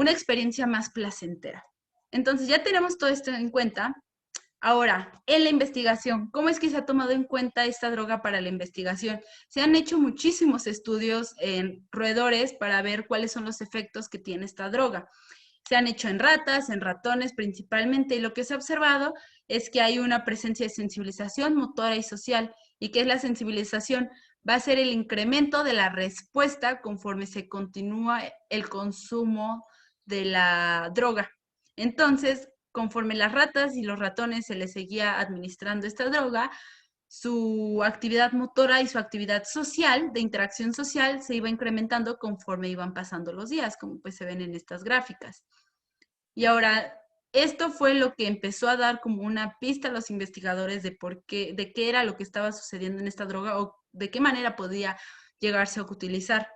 experiencia más placentera. Entonces ya tenemos todo esto en cuenta. Ahora, en la investigación, ¿cómo es que se ha tomado en cuenta esta droga para la investigación? Se han hecho muchísimos estudios en roedores para ver cuáles son los efectos que tiene esta droga. Se han hecho en ratas, en ratones principalmente, y lo que se ha observado es que hay una presencia de sensibilización motora y social. ¿Y qué es la sensibilización? Va a ser el incremento de la respuesta conforme se continúa el consumo de la droga. Entonces, conforme las ratas y los ratones se les seguía administrando esta droga, su actividad motora y su actividad social, de interacción social, se iba incrementando conforme iban pasando los días, como pues se ven en estas gráficas. Y ahora, esto fue lo que empezó a dar como una pista a los investigadores de qué era lo que estaba sucediendo en esta droga o de qué manera podía llegarse a utilizar.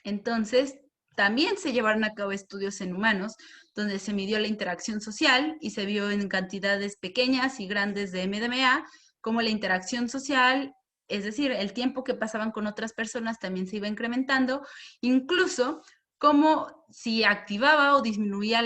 Entonces, también se llevaron a cabo estudios en humanos, donde se midió la interacción social y se vio en cantidades pequeñas y grandes de MDMA, como la interacción social es decir, el tiempo que pasaban con otras personas también se iba incrementando, incluso como si activaba o disminuía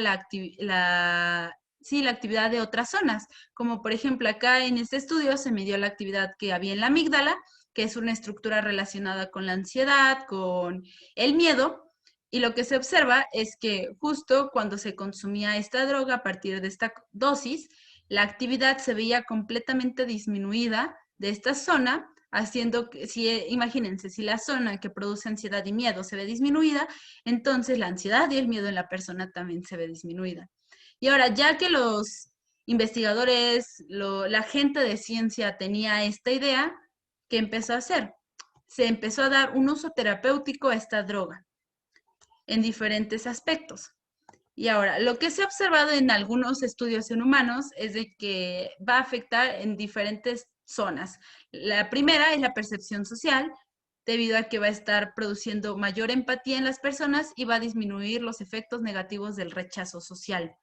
sí, la actividad de otras zonas, como por ejemplo acá en este estudio se midió la actividad que había en la amígdala, que es una estructura relacionada con la ansiedad, con el miedo, y lo que se observa es que justo cuando se consumía esta droga a partir de esta dosis, la actividad se veía completamente disminuida de esta zona, haciendo que, si, imagínense, si la zona que produce ansiedad y miedo se ve disminuida, entonces la ansiedad y el miedo en la persona también se ve disminuida. Y ahora, ya que los investigadores, la gente de ciencia tenía esta idea, ¿qué empezó a hacer? Se empezó a dar un uso terapéutico a esta droga en diferentes aspectos. Y ahora, lo que se ha observado en algunos estudios en humanos es de que va a afectar en diferentes zonas. La primera es la percepción social, debido a que va a estar produciendo mayor empatía en las personas y va a disminuir los efectos negativos del rechazo social.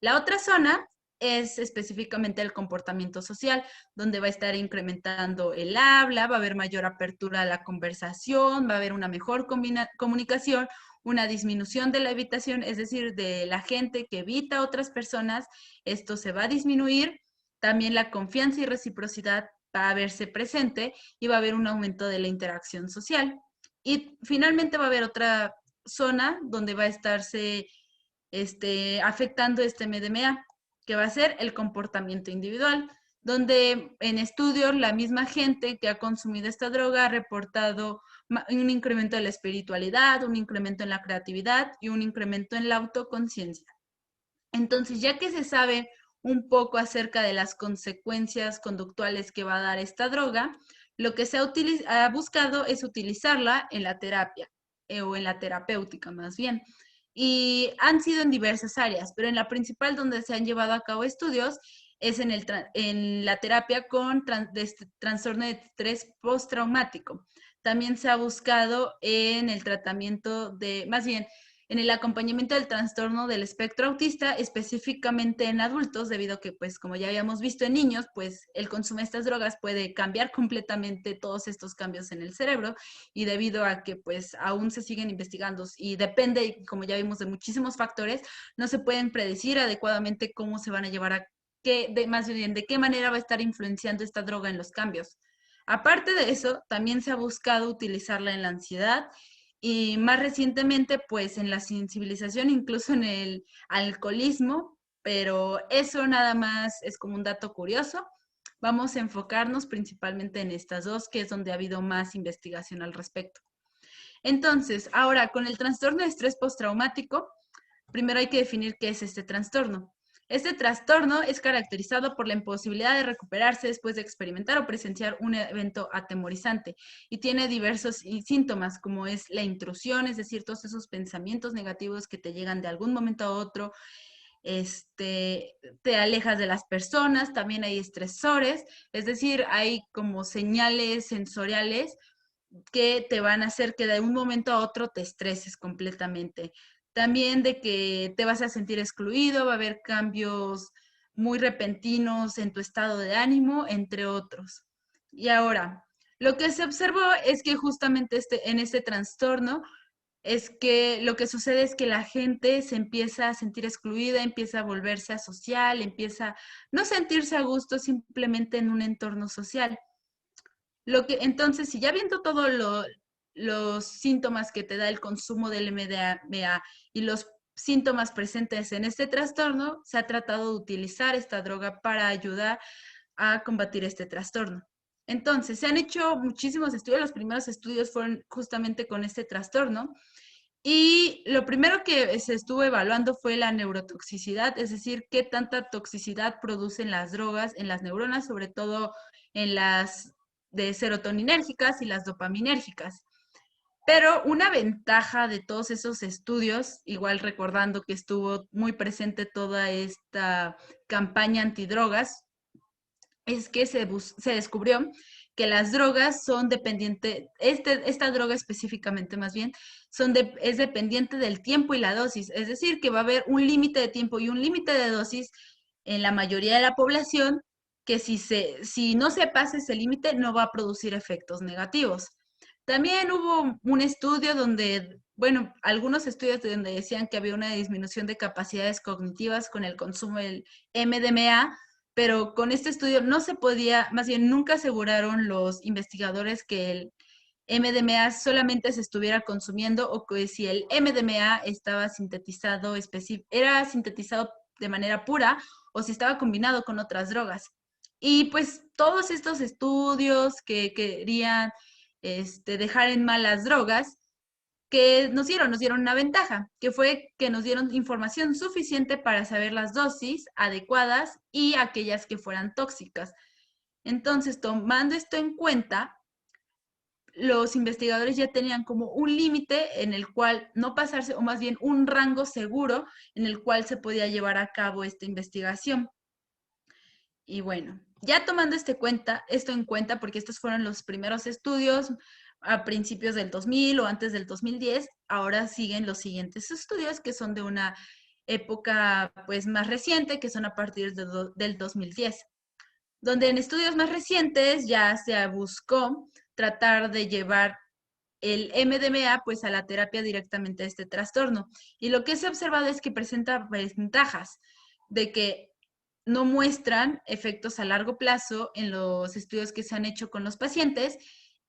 La otra zona es específicamente el comportamiento social, donde va a estar incrementando el habla, va a haber mayor apertura a la conversación, va a haber una mejor comunicación, una disminución de la evitación, es decir, de la gente que evita a otras personas, esto se va a disminuir. También la confianza y reciprocidad va a verse presente y va a haber un aumento de la interacción social. Y finalmente va a haber otra zona donde va a estarse afectando este MDMA, que va a ser el comportamiento individual, donde en estudios la misma gente que ha consumido esta droga ha reportado un incremento de la espiritualidad, un incremento en la creatividad y un incremento en la autoconciencia. Entonces, ya que se sabe un poco acerca de las consecuencias conductuales que va a dar esta droga, lo que se ha buscado es utilizarla en la terapia, o en la terapéutica más bien. Y han sido en diversas áreas, pero en la principal donde se han llevado a cabo estudios es en la terapia con trastorno de estrés postraumático. También se ha buscado en el tratamiento de, más bien, en el acompañamiento del trastorno del espectro autista, específicamente en adultos, debido a que, pues, como ya habíamos visto en niños, pues el consumo de estas drogas puede cambiar completamente todos estos cambios en el cerebro, y debido a que, pues, aún se siguen investigando y depende, como ya vimos, de muchísimos factores, no se pueden predecir adecuadamente cómo se van a llevar a más bien, de qué manera va a estar influenciando esta droga en los cambios. Aparte de eso, también se ha buscado utilizarla en la ansiedad y más recientemente, pues en la sensibilización, incluso en el alcoholismo, pero eso nada más es como un dato curioso. Vamos a enfocarnos principalmente en estas dos, que es donde ha habido más investigación al respecto. Entonces, ahora con el trastorno de estrés postraumático, primero hay que definir qué es este trastorno. Este trastorno es caracterizado por la imposibilidad de recuperarse después de experimentar o presenciar un evento atemorizante y tiene diversos síntomas, como es la intrusión, es decir, todos esos pensamientos negativos que te llegan de algún momento a otro, te alejas de las personas, también hay estresores, es decir, hay como señales sensoriales que te van a hacer que de un momento a otro te estreses completamente. También de que te vas a sentir excluido, va a haber cambios muy repentinos en tu estado de ánimo, entre otros. Y ahora, lo que se observó es que justamente en este trastorno es que lo que sucede es que la gente se empieza a sentir excluida, empieza a volverse asocial, empieza a no sentirse a gusto simplemente en un entorno social. Entonces, si ya viendo todos los síntomas que te da el consumo del MDMA y los síntomas presentes en este trastorno, se ha tratado de utilizar esta droga para ayudar a combatir este trastorno. Entonces, se han hecho muchísimos estudios, los primeros estudios fueron justamente con este trastorno, y lo primero que se estuvo evaluando fue la neurotoxicidad, es decir, qué tanta toxicidad producen las drogas en las neuronas, sobre todo en las de serotoninérgicas y las dopaminérgicas. Pero una ventaja de todos esos estudios, igual recordando que estuvo muy presente toda esta campaña antidrogas, es que se descubrió que las drogas son dependientes, esta droga específicamente más bien, es dependiente del tiempo y la dosis, es decir, que va a haber un límite de tiempo y un límite de dosis en la mayoría de la población, que si no se pasa ese límite no va a producir efectos negativos. También hubo un estudio donde, bueno, algunos estudios donde decían que había una disminución de capacidades cognitivas con el consumo del MDMA, pero con este estudio no se podía, más bien nunca aseguraron los investigadores que el MDMA solamente se estuviera consumiendo o que si el MDMA estaba sintetizado, era sintetizado de manera pura o si estaba combinado con otras drogas. Y pues todos estos estudios que querían dejar en mal las drogas, que nos dieron una ventaja, que fue que nos dieron información suficiente para saber las dosis adecuadas y aquellas que fueran tóxicas. Entonces, tomando esto en cuenta, los investigadores ya tenían como un límite en el cual no pasarse, o más bien un rango seguro en el cual se podía llevar a cabo esta investigación. Y bueno, ya tomando esto en cuenta, porque estos fueron los primeros estudios a principios del 2000 o antes del 2010, ahora siguen los siguientes estudios que son de una época pues más reciente, que son a partir del 2010, donde en estudios más recientes ya se buscó tratar de llevar el MDMA pues a la terapia directamente de este trastorno. Y lo que se ha observado es que presenta ventajas de que no muestran efectos a largo plazo en los estudios que se han hecho con los pacientes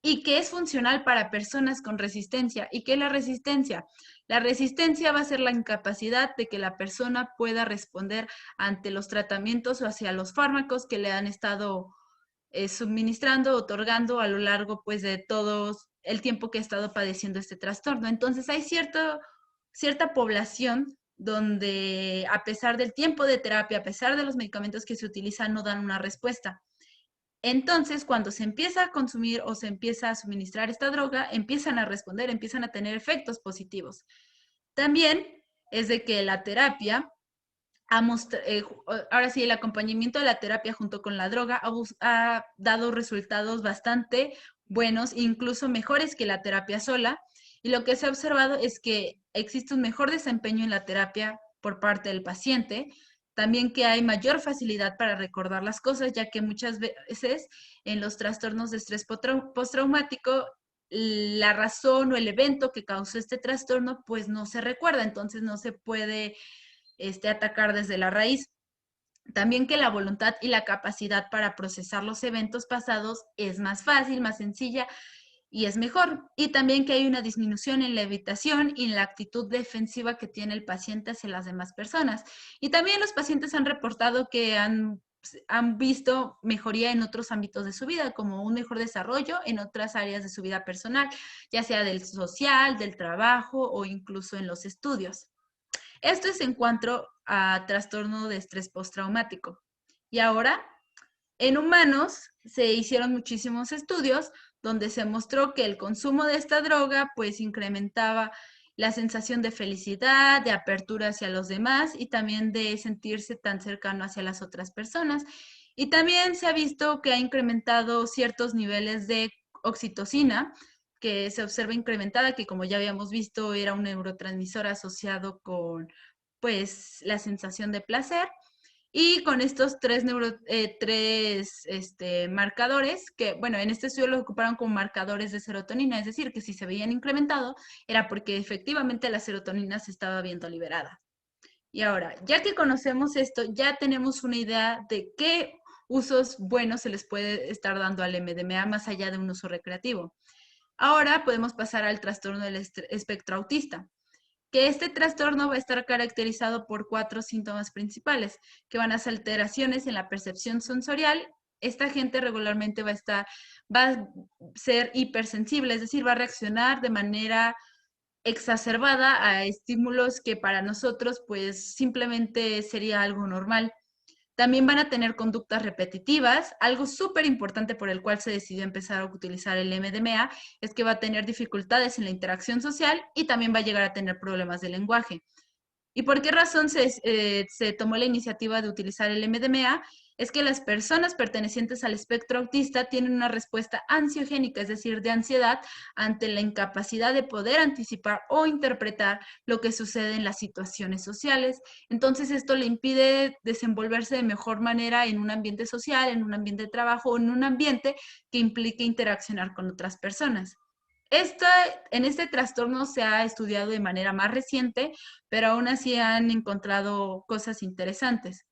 y que es funcional para personas con resistencia. ¿Y qué es la resistencia? La resistencia va a ser la incapacidad de que la persona pueda responder ante los tratamientos o hacia los fármacos que le han estado suministrando, otorgando a lo largo pues de todo el tiempo que ha estado padeciendo este trastorno. Entonces hay cierta población donde a pesar del tiempo de terapia, a pesar de los medicamentos que se utilizan, no dan una respuesta. Entonces, cuando se empieza a consumir o se empieza a suministrar esta droga, empiezan a responder, empiezan a tener efectos positivos. También es de que la terapia ahora sí, el acompañamiento de la terapia junto con la droga ha dado resultados bastante buenos, incluso mejores que la terapia sola. Y lo que se ha observado es que existe un mejor desempeño en la terapia por parte del paciente, también que hay mayor facilidad para recordar las cosas, ya que muchas veces en los trastornos de estrés postraumático, la razón o el evento que causó este trastorno, pues no se recuerda, entonces no se puede atacar desde la raíz. También que la voluntad y la capacidad para procesar los eventos pasados es más fácil, más sencilla y es mejor. Y también que hay una disminución en la evitación y en la actitud defensiva que tiene el paciente hacia las demás personas. Y también los pacientes han reportado que han visto mejoría en otros ámbitos de su vida, como un mejor desarrollo en otras áreas de su vida personal, ya sea del social, del trabajo o incluso en los estudios. Esto es en cuanto a trastorno de estrés postraumático. Y ahora, en humanos se hicieron muchísimos estudios donde se mostró que el consumo de esta droga pues incrementaba la sensación de felicidad, de apertura hacia los demás y también de sentirse tan cercano hacia las otras personas. Y también se ha visto que ha incrementado ciertos niveles de oxitocina, que se observa incrementada, que como ya habíamos visto era un neurotransmisor asociado con pues la sensación de placer. Y con estos tres marcadores, que bueno, en este estudio los ocuparon como marcadores de serotonina, es decir, que si se veían incrementado era porque efectivamente la serotonina se estaba viendo liberada. Y ahora, ya que conocemos esto, ya tenemos una idea de qué usos buenos se les puede estar dando al MDMA más allá de un uso recreativo. Ahora podemos pasar al trastorno del espectro autista, que este trastorno va a estar caracterizado por 4 síntomas principales, que van a ser alteraciones en la percepción sensorial. Esta gente regularmente va a ser hipersensible, es decir, va a reaccionar de manera exacerbada a estímulos que para nosotros pues simplemente sería algo normal. También van a tener conductas repetitivas. Algo súper importante por el cual se decidió empezar a utilizar el MDMA es que va a tener dificultades en la interacción social y también va a llegar a tener problemas de lenguaje. ¿Y por qué razón se tomó la iniciativa de utilizar el MDMA? es que las personas pertenecientes al espectro autista tienen una respuesta ansiogénica, es decir, de ansiedad, ante la incapacidad de poder anticipar o interpretar lo que sucede en las situaciones sociales. Entonces, esto le impide desenvolverse de mejor manera en un ambiente social, en un ambiente de trabajo o en un ambiente que implique interaccionar con otras personas. En este trastorno se ha estudiado de manera más reciente, pero aún así han encontrado cosas interesantes.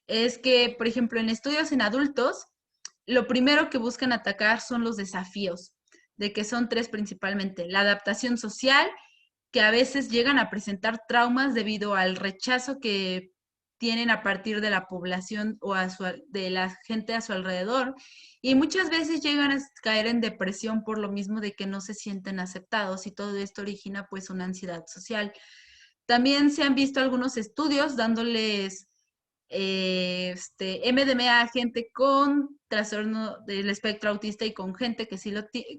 Es que, por ejemplo, en estudios en adultos, lo primero que buscan atacar son los desafíos, de que son tres principalmente. La adaptación social, que a veces llegan a presentar traumas debido al rechazo que tienen a partir de la población o de la gente a su alrededor. Y muchas veces llegan a caer en depresión por lo mismo de que no se sienten aceptados y todo esto origina pues una ansiedad social. También se han visto algunos estudios dándoles MDMA a gente con trastorno del espectro autista y con gente que sí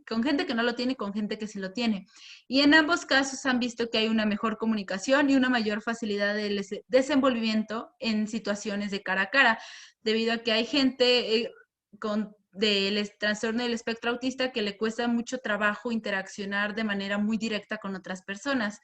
con gente que no lo tiene y con gente que sí lo tiene. Y en ambos casos han visto que hay una mejor comunicación y una mayor facilidad de desenvolvimiento en situaciones de cara a cara, debido a que hay gente con del trastorno del espectro autista que le cuesta mucho trabajo interaccionar de manera muy directa con otras personas.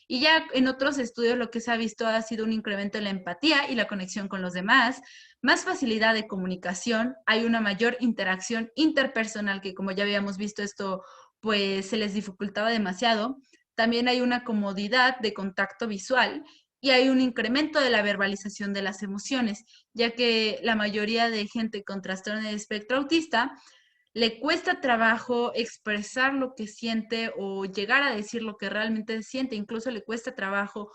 Y ya en otros estudios lo que se ha visto ha sido un incremento en la empatía y la conexión con los demás, más facilidad de comunicación, hay una mayor interacción interpersonal que como ya habíamos visto esto pues se les dificultaba demasiado. También hay una comodidad de contacto visual y hay un incremento de la verbalización de las emociones, ya que la mayoría de gente con trastorno de espectro autista le cuesta trabajo expresar lo que siente o llegar a decir lo que realmente siente, incluso le cuesta trabajo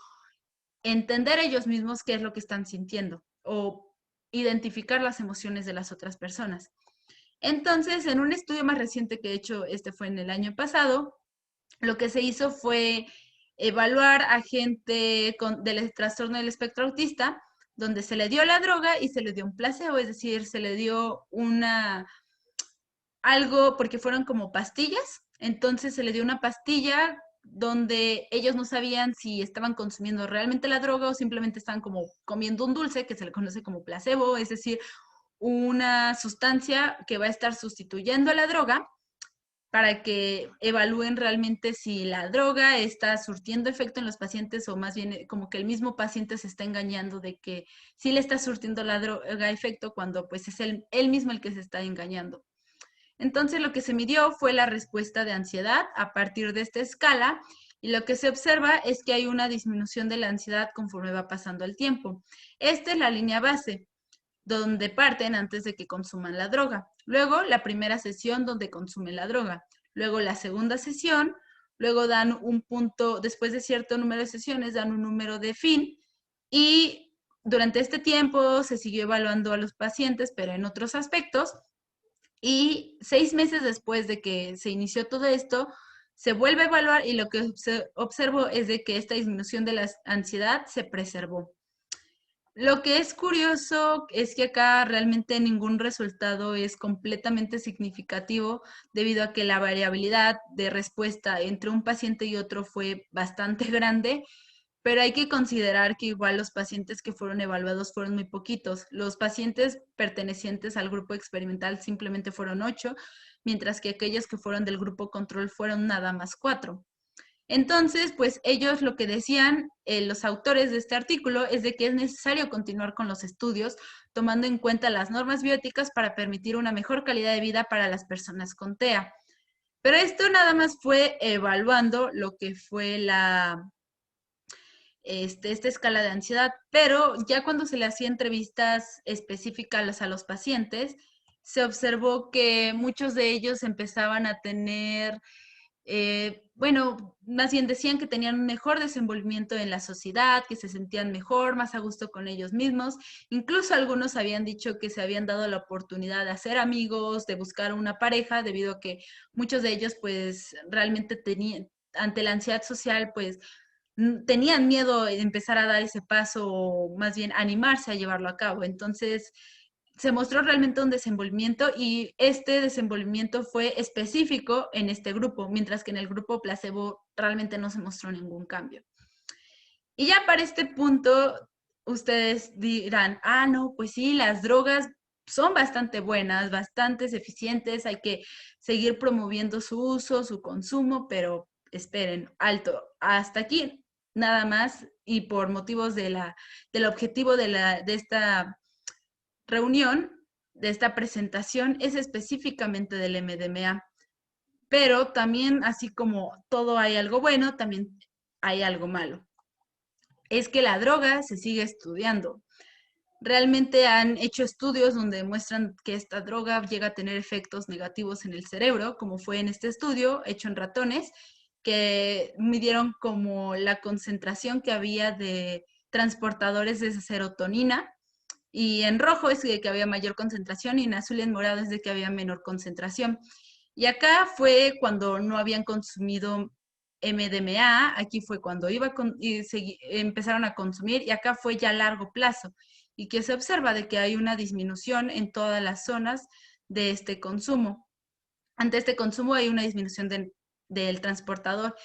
entender ellos mismos qué es lo que están sintiendo o identificar las emociones de las otras personas. Entonces, en un estudio más reciente que he hecho, este fue en el año pasado, lo que se hizo fue evaluar a gente del trastorno del espectro autista, donde se le dio la droga y se le dio un placebo, es decir, se le dio algo, porque fueron como pastillas, entonces se le dio una pastilla donde ellos no sabían si estaban consumiendo realmente la droga o simplemente estaban como comiendo un dulce que se le conoce como placebo, es decir, una sustancia que va a estar sustituyendo a la droga para que evalúen realmente si la droga está surtiendo efecto en los pacientes o más bien como que el mismo paciente se está engañando de que sí le está surtiendo la droga efecto cuando pues es él mismo el que se está engañando. Entonces lo que se midió fue la respuesta de ansiedad a partir de esta escala y lo que se observa es que hay una disminución de la ansiedad conforme va pasando el tiempo. Esta es la línea base, donde parten antes de que consuman la droga. Luego la primera sesión donde consumen la droga. Luego la segunda sesión, luego dan un punto, después de cierto número de sesiones, dan un número de fin y durante este tiempo se siguió evaluando a los pacientes, pero en otros aspectos. Y 6 meses después de que se inició todo esto, se vuelve a evaluar y lo que se observó es de que esta disminución de la ansiedad se preservó. Lo que es curioso es que acá realmente ningún resultado es completamente significativo debido a que la variabilidad de respuesta entre un paciente y otro fue bastante grande, pero hay que considerar que igual los pacientes que fueron evaluados fueron muy poquitos. Los pacientes pertenecientes al grupo experimental simplemente fueron 8, mientras que aquellos que fueron del grupo control fueron nada más 4. Entonces, pues ellos lo que decían, los autores de este artículo, es de que es necesario continuar con los estudios, tomando en cuenta las normas bióticas para permitir una mejor calidad de vida para las personas con TEA. Pero esto nada más fue evaluando lo que fue esta escala de ansiedad, pero ya cuando se le hacía entrevistas específicas a los pacientes, se observó que muchos de ellos empezaban a tener bueno, más bien decían que tenían un mejor desenvolvimiento en la sociedad, que se sentían mejor, más a gusto con ellos mismos. Incluso algunos habían dicho que se habían dado la oportunidad de hacer amigos, de buscar una pareja, debido a que muchos de ellos pues realmente tenían, ante la ansiedad social, pues tenían miedo de empezar a dar ese paso o más bien animarse a llevarlo a cabo. Entonces, se mostró realmente un desenvolvimiento y este desenvolvimiento fue específico en este grupo, mientras que en el grupo placebo realmente no se mostró ningún cambio. Y ya para este punto, ustedes dirán, ah, no, pues sí, las drogas son bastante buenas, bastante eficientes, hay que seguir promoviendo su uso, su consumo, pero esperen, alto, hasta aquí nada más y por motivos del objetivo de esta reunión, de esta presentación, es específicamente del MDMA. Pero también, así como todo hay algo bueno, también hay algo malo. Es que la droga se sigue estudiando. Realmente han hecho estudios donde demuestran que esta droga llega a tener efectos negativos en el cerebro, como fue en este estudio hecho en ratones, que midieron como la concentración que había de transportadores de serotonina, y en rojo es de que había mayor concentración y en azul y en morado es de que había menor concentración. Y acá fue cuando no habían consumido MDMA, aquí fue cuando empezaron a consumir y acá fue ya a largo plazo y que se observa de que hay una disminución en todas las zonas de este consumo. Ante este consumo hay una disminución del transportador.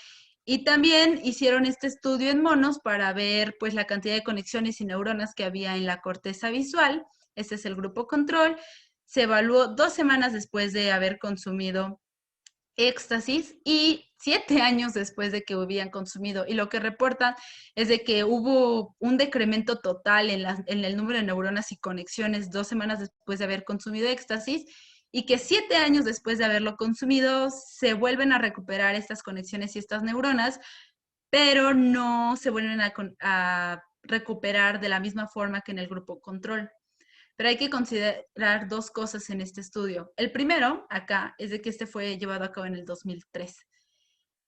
Y también hicieron este estudio en monos para ver pues la cantidad de conexiones y neuronas que había en la corteza visual. Este es el grupo control. Se evaluó 2 semanas después de haber consumido éxtasis y 7 años después de que hubieran consumido. Y lo que reportan es de que hubo un decremento total en el número de neuronas y conexiones 2 semanas después de haber consumido éxtasis y que 7 años después de haberlo consumido se vuelven a recuperar estas conexiones y estas neuronas, pero no se vuelven a recuperar de la misma forma que en el grupo control. Pero hay que considerar dos cosas en este estudio. El primero, acá, es de que este fue llevado a cabo en el 2003.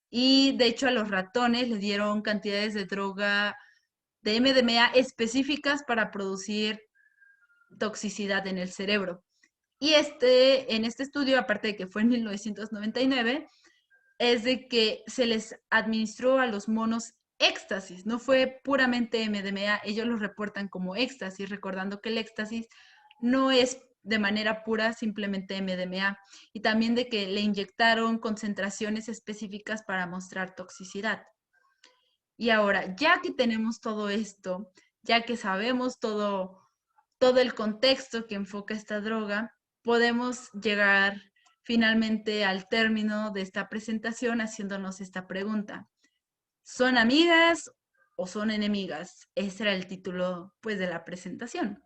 Y de hecho a los ratones les dieron cantidades de droga de MDMA específicas para producir toxicidad en el cerebro. Y en este estudio, aparte de que fue en 1999, es de que se les administró a los monos éxtasis, no fue puramente MDMA, ellos lo reportan como éxtasis, recordando que el éxtasis no es de manera pura simplemente MDMA, y también de que le inyectaron concentraciones específicas para mostrar toxicidad. Y ahora, ya que tenemos todo esto, ya que sabemos todo el contexto que enfoca esta droga, podemos llegar finalmente al término de esta presentación haciéndonos esta pregunta. ¿Son amigas o son enemigas? Ese era el título, pues, de la presentación.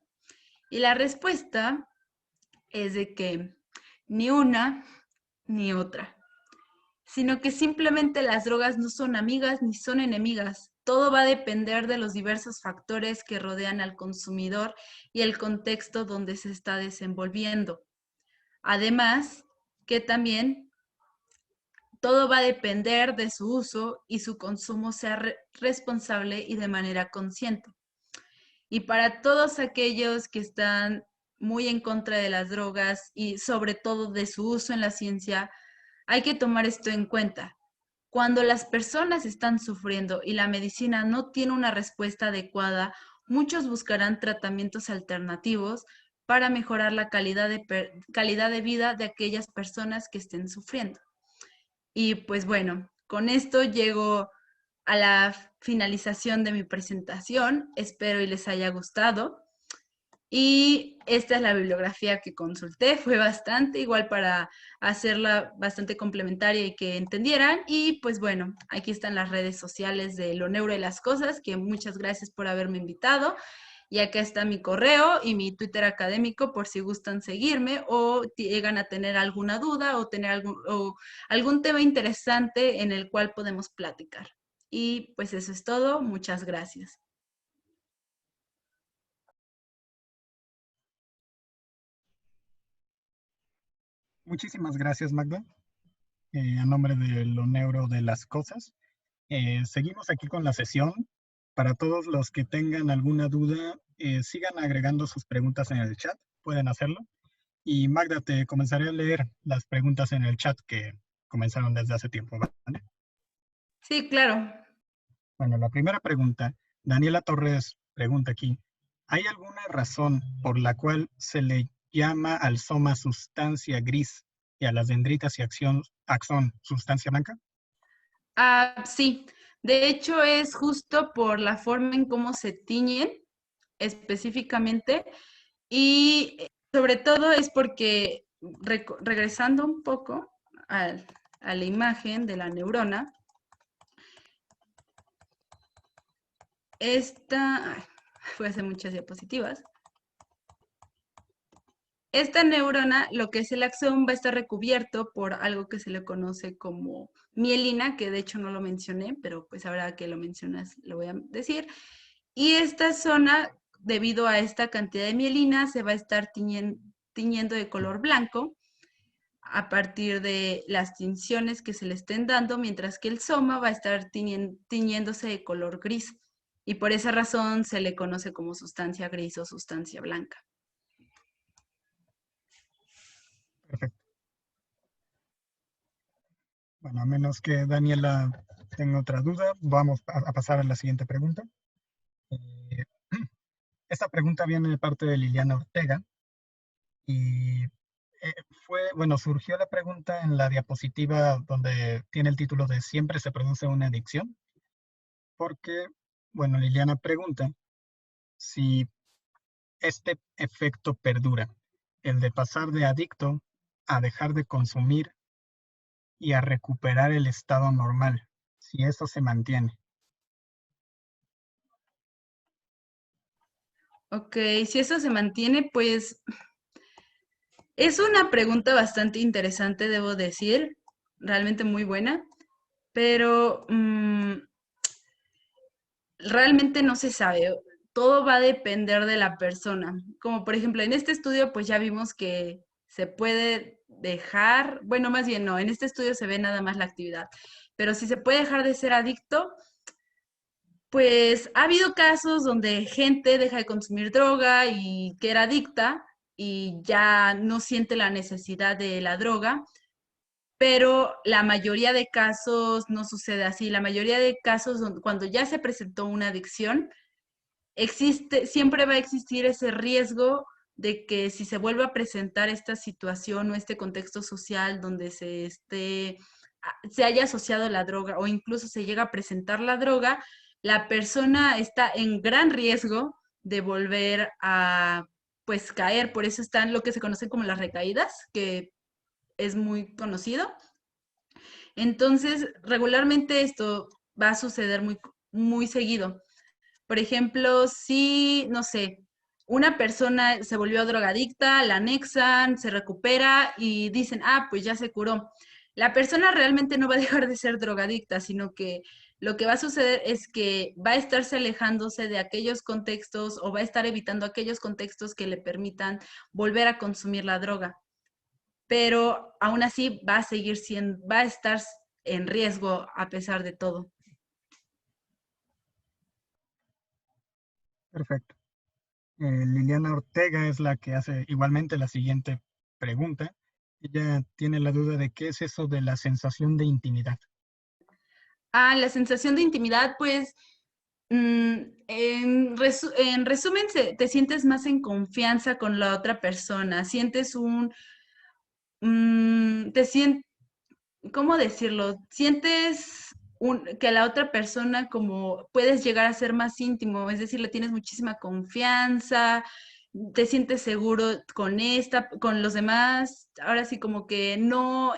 Y la respuesta es de que ni una ni otra, sino que simplemente las drogas no son amigas ni son enemigas. Todo va a depender de los diversos factores que rodean al consumidor y el contexto donde se está desenvolviendo. Además, que también todo va a depender de su uso y su consumo sea responsable y de manera consciente. Y para todos aquellos que están muy en contra de las drogas y sobre todo de su uso en la ciencia, hay que tomar esto en cuenta. Cuando las personas están sufriendo y la medicina no tiene una respuesta adecuada, muchos buscarán tratamientos alternativos para mejorar la calidad de vida de aquellas personas que estén sufriendo. Y pues bueno, con esto llego a la finalización de mi presentación. Espero y les haya gustado. Y esta es la bibliografía que consulté. Fue bastante igual para hacerla bastante complementaria y que entendieran. Y pues bueno, aquí están las redes sociales de Lo Neuro de las Cosas, que muchas gracias por haberme invitado. Y acá está mi correo y mi Twitter académico por si gustan seguirme o llegan a tener alguna duda o tener algún tema interesante en el cual podemos platicar. Y pues eso es todo. Muchas gracias. Muchísimas gracias, Magda. A nombre de lo neuro de las cosas, seguimos aquí con la sesión. Para todos los que tengan alguna duda, sigan agregando sus preguntas en el chat, pueden hacerlo. Y Magda, te comenzaré a leer las preguntas en el chat que comenzaron desde hace tiempo, ¿vale? Sí, claro. Bueno, la primera pregunta, Daniela Torres pregunta aquí, ¿hay alguna razón por la cual se le llama al soma sustancia gris y a las dendritas y axón sustancia blanca? Ah, sí, de hecho es justo por la forma en cómo se tiñen específicamente, y sobre todo es porque, regresando un poco a la imagen de la neurona, esta, voy a hacer muchas diapositivas. Esta neurona, lo que es el axón, va a estar recubierto por algo que se le conoce como mielina, que de hecho no lo mencioné, pero pues ahora que lo mencionas lo voy a decir. Y esta zona, debido a esta cantidad de mielina, se va a estar tiñendo de color blanco a partir de las tinciones que se le estén dando, mientras que el soma va a estar tiñéndose de color gris. Y por esa razón se le conoce como sustancia gris o sustancia blanca. Perfecto. Bueno, a menos que Daniela tenga otra duda, vamos a pasar a la siguiente pregunta. Eh, Esta pregunta viene de parte de Liliana Ortega y bueno, surgió la pregunta en la diapositiva donde tiene el título de Siempre se produce una adicción, porque, bueno, Liliana pregunta si este efecto perdura, el de pasar de adicto a dejar de consumir y a recuperar el estado normal, si eso se mantiene. Ok, si eso se mantiene, pues es una pregunta bastante interesante, debo decir, realmente muy buena, pero realmente no se sabe. Todo va a depender de la persona. Como por ejemplo, en este estudio, pues ya vimos que se puede dejar, bueno, más bien no, en este estudio se ve nada más la actividad, pero si se puede dejar de ser adicto, pues ha habido casos donde gente deja de consumir droga y que era adicta y ya no siente la necesidad de la droga, pero la mayoría de casos no sucede así. La mayoría de casos cuando ya se presentó una adicción, existe, siempre va a existir ese riesgo de que si se vuelve a presentar esta situación o este contexto social donde se haya asociado la droga o incluso se llega a presentar la droga, la persona está en gran riesgo de volver a pues caer. Por eso están lo que se conocen como las recaídas, que es muy conocido. Entonces, regularmente esto va a suceder muy seguido. Por ejemplo, si, no sé, una persona se volvió drogadicta, la anexan, se recupera y dicen, ah, pues ya se curó. La persona realmente no va a dejar de ser drogadicta, sino que lo que va a suceder es que va a estarse alejándose de aquellos contextos o va a estar evitando aquellos contextos que le permitan volver a consumir la droga. Pero aún así va a seguir siendo, va a estar en riesgo a pesar de todo. Perfecto. Liliana Ortega es la que hace igualmente la siguiente pregunta. Ella tiene la duda de qué es eso de la sensación de intimidad. Ah, la sensación de intimidad, pues, en resumen, te sientes más en confianza con la otra persona, sientes te sientes, ¿cómo decirlo? Sientes que la otra persona como puedes llegar a ser más íntimo, es decir, le tienes muchísima confianza, te sientes seguro con los demás, ahora sí como que no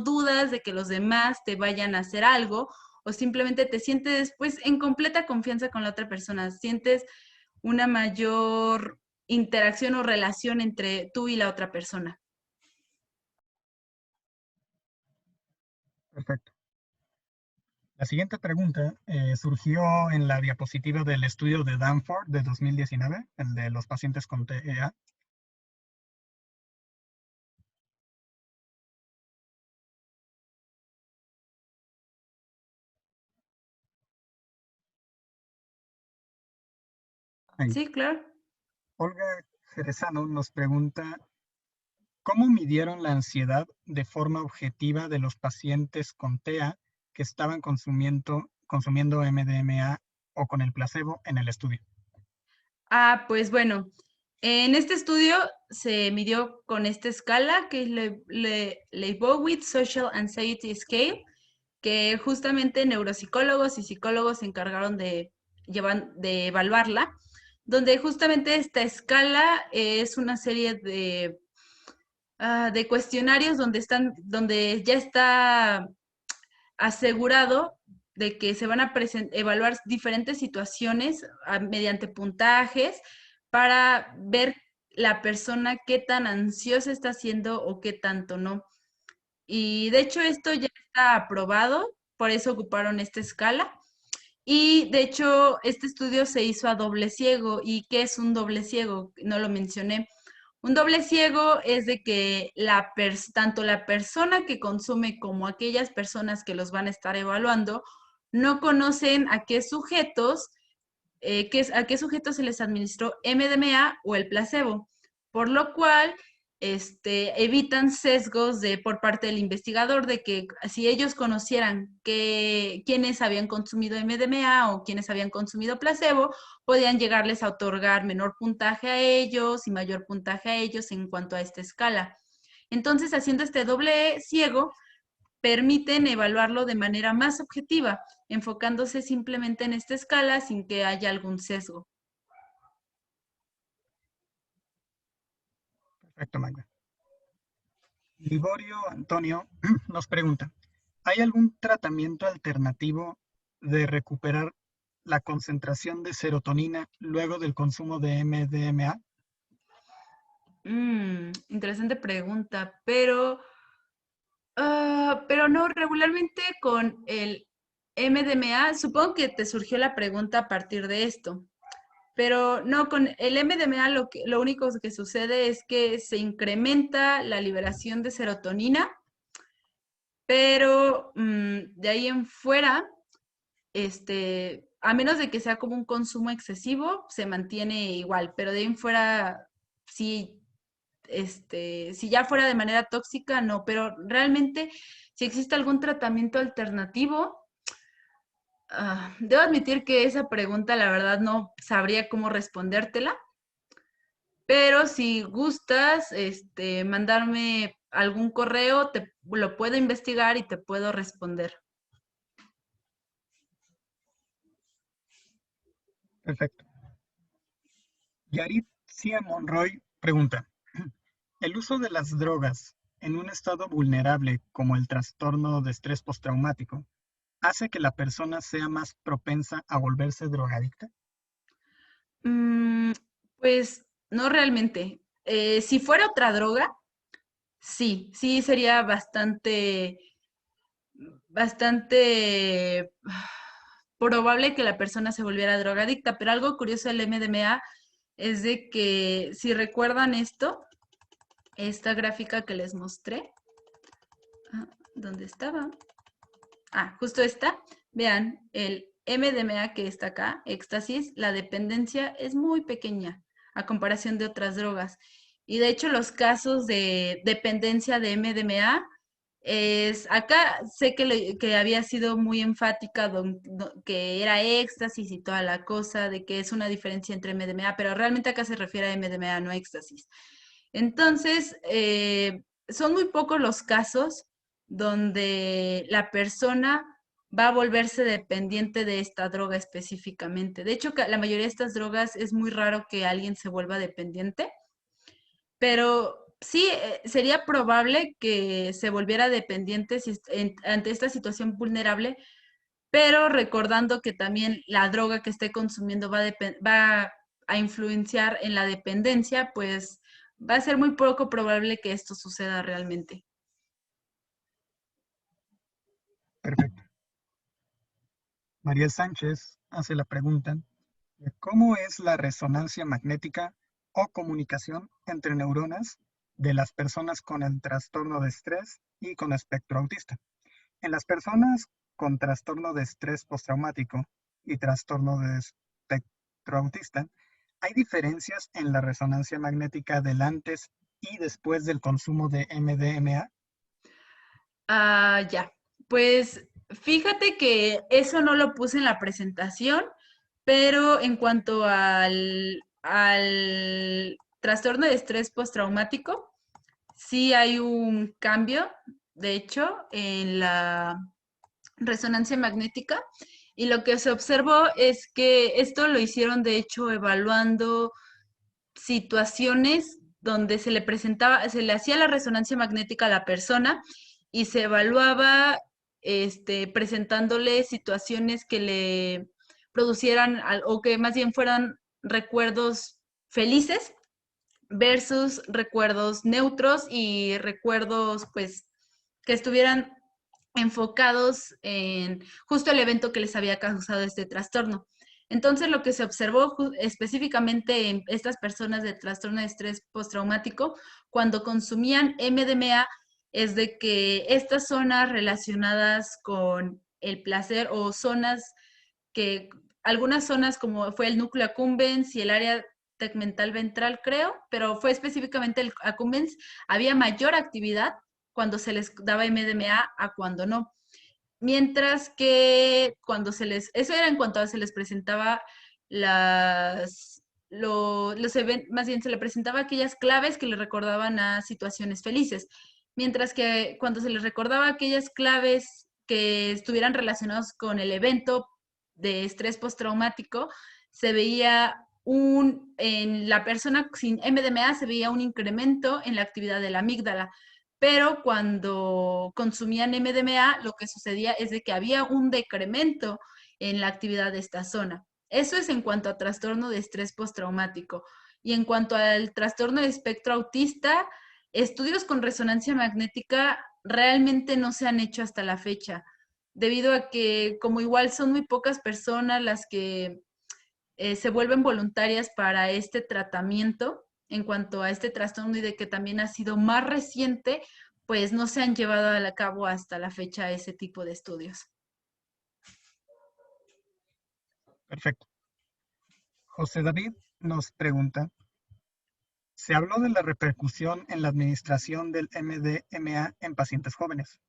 dudas de que los demás te vayan a hacer algo o simplemente te sientes pues en completa confianza con la otra persona, sientes una mayor interacción o relación entre tú y la otra persona. Perfecto. La siguiente pregunta surgió en la diapositiva del estudio de Danford de 2019, el de los pacientes con TEA. Ahí. Sí, claro. Olga Jerezano nos pregunta, ¿cómo midieron la ansiedad de forma objetiva de los pacientes con TEA que estaban consumiendo MDMA o con el placebo en el estudio? Ah, pues bueno, en este estudio se midió con esta escala que es Leibowitz Social Anxiety Scale, que justamente neuropsicólogos y psicólogos se encargaron de evaluarla. donde justamente esta escala es una serie de cuestionarios donde ya está asegurado de que se van a evaluar diferentes situaciones mediante puntajes para ver la persona qué tan ansiosa está siendo o qué tanto no. Y de hecho esto ya está aprobado, por eso ocuparon esta escala. Y de hecho este estudio se hizo a doble ciego. ¿Y qué es un doble ciego? No lo mencioné. Un doble ciego es de que tanto la persona que consume como aquellas personas que los van a estar evaluando no conocen a qué sujetos, a qué sujetos se les administró MDMA o el placebo, por lo cual evitan sesgos por parte del investigador de que si ellos conocieran quiénes habían consumido MDMA o quiénes habían consumido placebo, podían llegarles a otorgar menor puntaje a ellos y mayor puntaje a ellos en cuanto a esta escala. Entonces, haciendo este doble ciego, permiten evaluarlo de manera más objetiva, enfocándose simplemente en esta escala sin que haya algún sesgo. Perfecto, Magda. Liborio Antonio nos pregunta, ¿hay algún tratamiento alternativo de recuperar la concentración de serotonina luego del consumo de MDMA? Interesante pregunta, pero no, regularmente con el MDMA, supongo que te surgió la pregunta a partir de esto, pero no, con el MDMA lo único que sucede es que se incrementa la liberación de serotonina, pero de ahí en fuera, a menos de que sea como un consumo excesivo, se mantiene igual, pero de ahí en fuera, sí, si ya fuera de manera tóxica, no, pero realmente, si existe algún tratamiento alternativo, debo admitir que esa pregunta, la verdad, no sabría cómo respondértela, pero si gustas, mandarme algún correo, lo puedo investigar y te puedo responder. Perfecto. Yaritza Monroy pregunta, ¿el uso de las drogas en un estado vulnerable como el trastorno de estrés postraumático hace que la persona sea más propensa a volverse drogadicta? Mm, pues no realmente. Si fuera otra droga, sí sería bastante probable que la persona se volviera drogadicta, pero algo curioso del MDMA es de que si recuerdan esta gráfica que les mostré, ¿dónde estaba? Justo esta, vean, el MDMA que está acá, éxtasis, la dependencia es muy pequeña a comparación de otras drogas. Y de hecho los casos de dependencia de MDMA acá sé que había sido muy enfática, que era éxtasis y toda la cosa, de que es una diferencia entre MDMA, pero realmente acá se refiere a MDMA, no a éxtasis. Entonces, son muy pocos los casos donde la persona va a volverse dependiente de esta droga específicamente. De hecho, la mayoría de estas drogas es muy raro que alguien se vuelva dependiente, pero sí, sería probable que se volviera dependiente ante esta situación vulnerable, pero recordando que también la droga que esté consumiendo va a influenciar en la dependencia, pues va a ser muy poco probable que esto suceda realmente. Perfecto. María Sánchez hace la pregunta de cómo es la resonancia magnética o comunicación entre neuronas de las personas con el trastorno de estrés y con espectro autista. En las personas con trastorno de estrés postraumático y trastorno de espectro autista, ¿hay diferencias en la resonancia magnética del antes y después del consumo de MDMA? Ya. Pues fíjate que eso no lo puse en la presentación, pero en cuanto al trastorno de estrés postraumático, sí hay un cambio, de hecho, en la resonancia magnética. Y lo que se observó es que esto lo hicieron, de hecho, evaluando situaciones donde se le presentaba, se le hacía la resonancia magnética a la persona y se evaluaba presentándole situaciones que le producieran o que más bien fueran recuerdos felices versus recuerdos neutros y recuerdos pues que estuvieran enfocados en justo el evento que les había causado este trastorno. Entonces, lo que se observó específicamente en estas personas de trastorno de estrés postraumático, cuando consumían MDMA, es de que estas zonas relacionadas con el placer o zonas que, algunas zonas como fue el núcleo accumbens y el área tegmental ventral, creo, pero fue específicamente el accumbens, había mayor actividad cuando se les daba MDMA a cuando no. Mientras que cuando se les, eso era en cuanto a se les presentaba los eventos, más bien se le presentaba aquellas claves que le recordaban a situaciones felices. Mientras que cuando se les recordaba aquellas claves que estuvieran relacionados con el evento de estrés postraumático, se veía en la persona sin MDMA se veía un incremento en la actividad de la amígdala, pero cuando consumían MDMA, lo que sucedía es de que había un decremento en la actividad de esta zona. Eso es en cuanto a trastorno de estrés postraumático. Y en cuanto al trastorno de espectro autista, estudios con resonancia magnética realmente no se han hecho hasta la fecha, debido a que como igual son muy pocas personas las que se vuelven voluntarias para este tratamiento en cuanto a este trastorno y de que también ha sido más reciente, pues no se han llevado a cabo hasta la fecha ese tipo de estudios. Perfecto. José David nos pregunta, se habló de la repercusión en la administración del MDMA en pacientes jóvenes.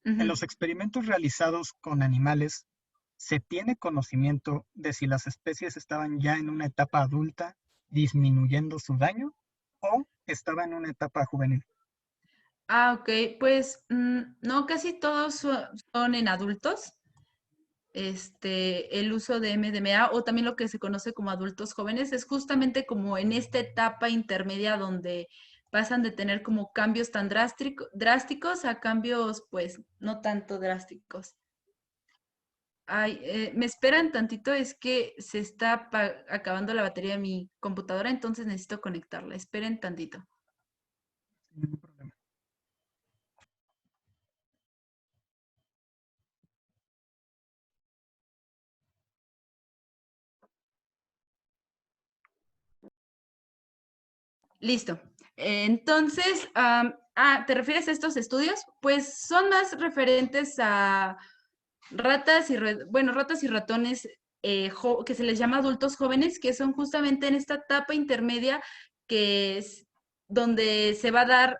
Uh En -huh. los experimentos realizados con animales, ¿se tiene conocimiento de si las especies estaban ya en una etapa adulta disminuyendo su daño o estaba en una etapa juvenil? Ok, pues no, casi todos son en adultos. El uso de MDMA o también lo que se conoce como adultos jóvenes es justamente como en esta etapa intermedia donde pasan de tener como cambios tan drásticos a cambios pues no tanto drásticos. Ay, me esperan tantito, es que se está acabando la batería de mi computadora, entonces necesito conectarla. Esperen tantito. Sin ningún problema. Listo. Entonces, ¿te refieres a estos estudios? Pues son más referentes a ratas y, bueno, ratas y ratones que se les llama adultos jóvenes, que son justamente en esta etapa intermedia que es donde se va a dar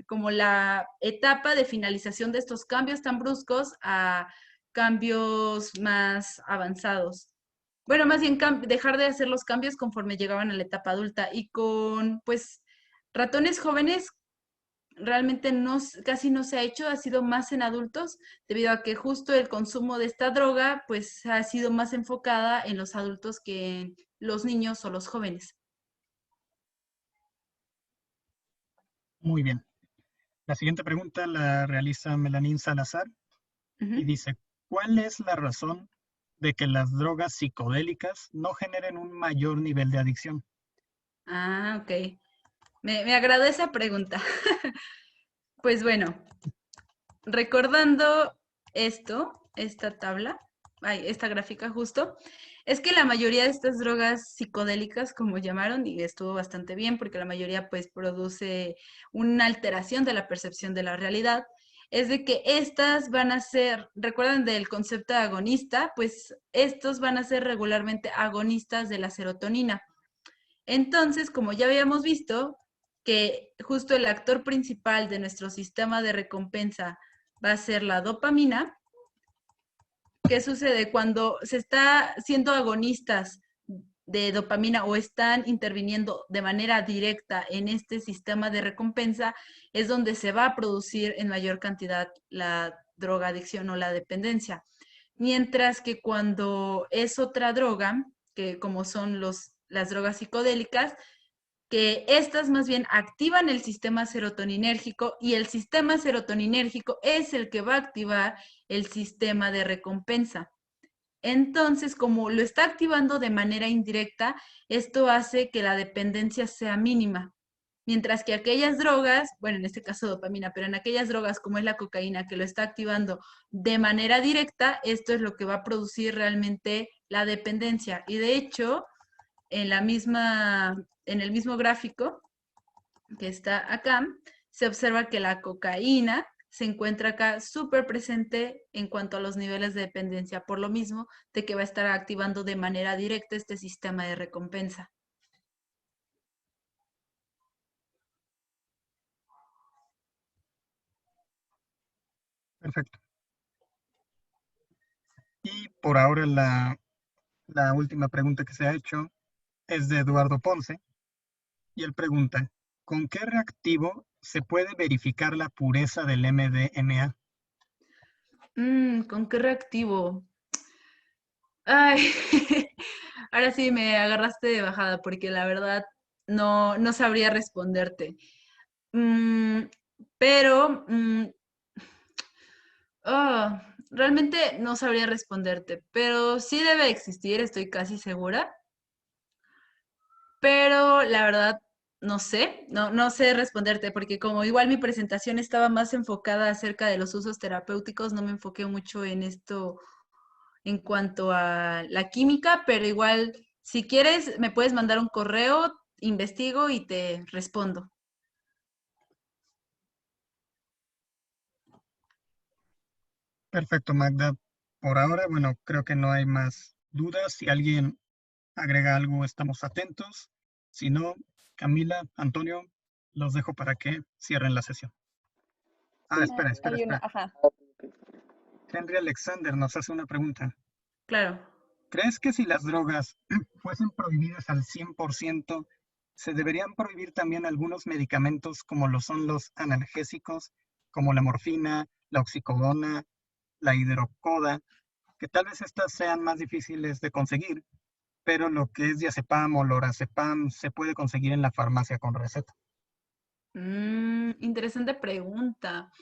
como la etapa de finalización de estos cambios tan bruscos a cambios más avanzados. Bueno, más bien dejar de hacer los cambios conforme llegaban a la etapa adulta y con, pues, ratones jóvenes realmente no, casi no se ha hecho, ha sido más en adultos, debido a que justo el consumo de esta droga, pues, ha sido más enfocada en los adultos que en los niños o los jóvenes. Muy bien. La siguiente pregunta la realiza Melanín Salazar Uh y -huh. dice, ¿cuál es la razón de que las drogas psicodélicas no generen un mayor nivel de adicción? Ah, ok. Me agradó esa pregunta. Pues bueno, recordando esta tabla, esta gráfica justo, es que la mayoría de estas drogas psicodélicas, como llamaron, y estuvo bastante bien porque la mayoría pues produce una alteración de la percepción de la realidad, es de que estas van a ser, recuerdan del concepto de agonista, pues estos van a ser regularmente agonistas de la serotonina. Entonces, como ya habíamos visto, que justo el actor principal de nuestro sistema de recompensa va a ser la dopamina. ¿Qué sucede cuando se está siendo agonistas de dopamina o están interviniendo de manera directa en este sistema de recompensa? Es donde se va a producir en mayor cantidad la drogadicción o la dependencia. mientras que cuando es otra droga, que como son las drogas psicodélicas, que estas más bien activan el sistema serotoninérgico y el sistema serotoninérgico es el que va a activar el sistema de recompensa. Entonces, como lo está activando de manera indirecta, esto hace que la dependencia sea mínima. Mientras que aquellas drogas, bueno, en este caso dopamina, pero en aquellas drogas como es la cocaína, que lo está activando de manera directa, esto es lo que va a producir realmente la dependencia. Y de hecho, en el mismo gráfico que está acá, se observa que la cocaína se encuentra acá súper presente en cuanto a los niveles de dependencia, por lo mismo de que va a estar activando de manera directa este sistema de recompensa. Perfecto. Y por ahora la última pregunta que se ha hecho es de Eduardo Ponce y él pregunta, ¿con qué reactivo se puede verificar la pureza del MDMA? ¿Con qué reactivo? Ay, ahora sí me agarraste de bajada porque la verdad no sabría responderte. Mm, pero realmente no sabría responderte, pero sí debe existir, estoy casi segura. Pero la verdad no sé, no sé responderte porque como igual mi presentación estaba más enfocada acerca de los usos terapéuticos, no me enfoqué mucho en esto en cuanto a la química, pero igual si quieres me puedes mandar un correo, investigo y te respondo. Perfecto, Magda. Por ahora, bueno, creo que no hay más dudas. Si alguien agrega algo, estamos atentos. Si no, Camila, Antonio, los dejo para que cierren la sesión. Ah, Sí, espera, espera, hay una, espera. ajá. Henry Alexander nos hace una pregunta. Claro. ¿Crees que si las drogas fuesen prohibidas al 100%, se deberían prohibir también algunos medicamentos como lo son los analgésicos, como la morfina, la oxicodona, la hidrocoda, que tal vez estas sean más difíciles de conseguir, pero lo que es diazepam o lorazepam se puede conseguir en la farmacia con receta? Interesante pregunta.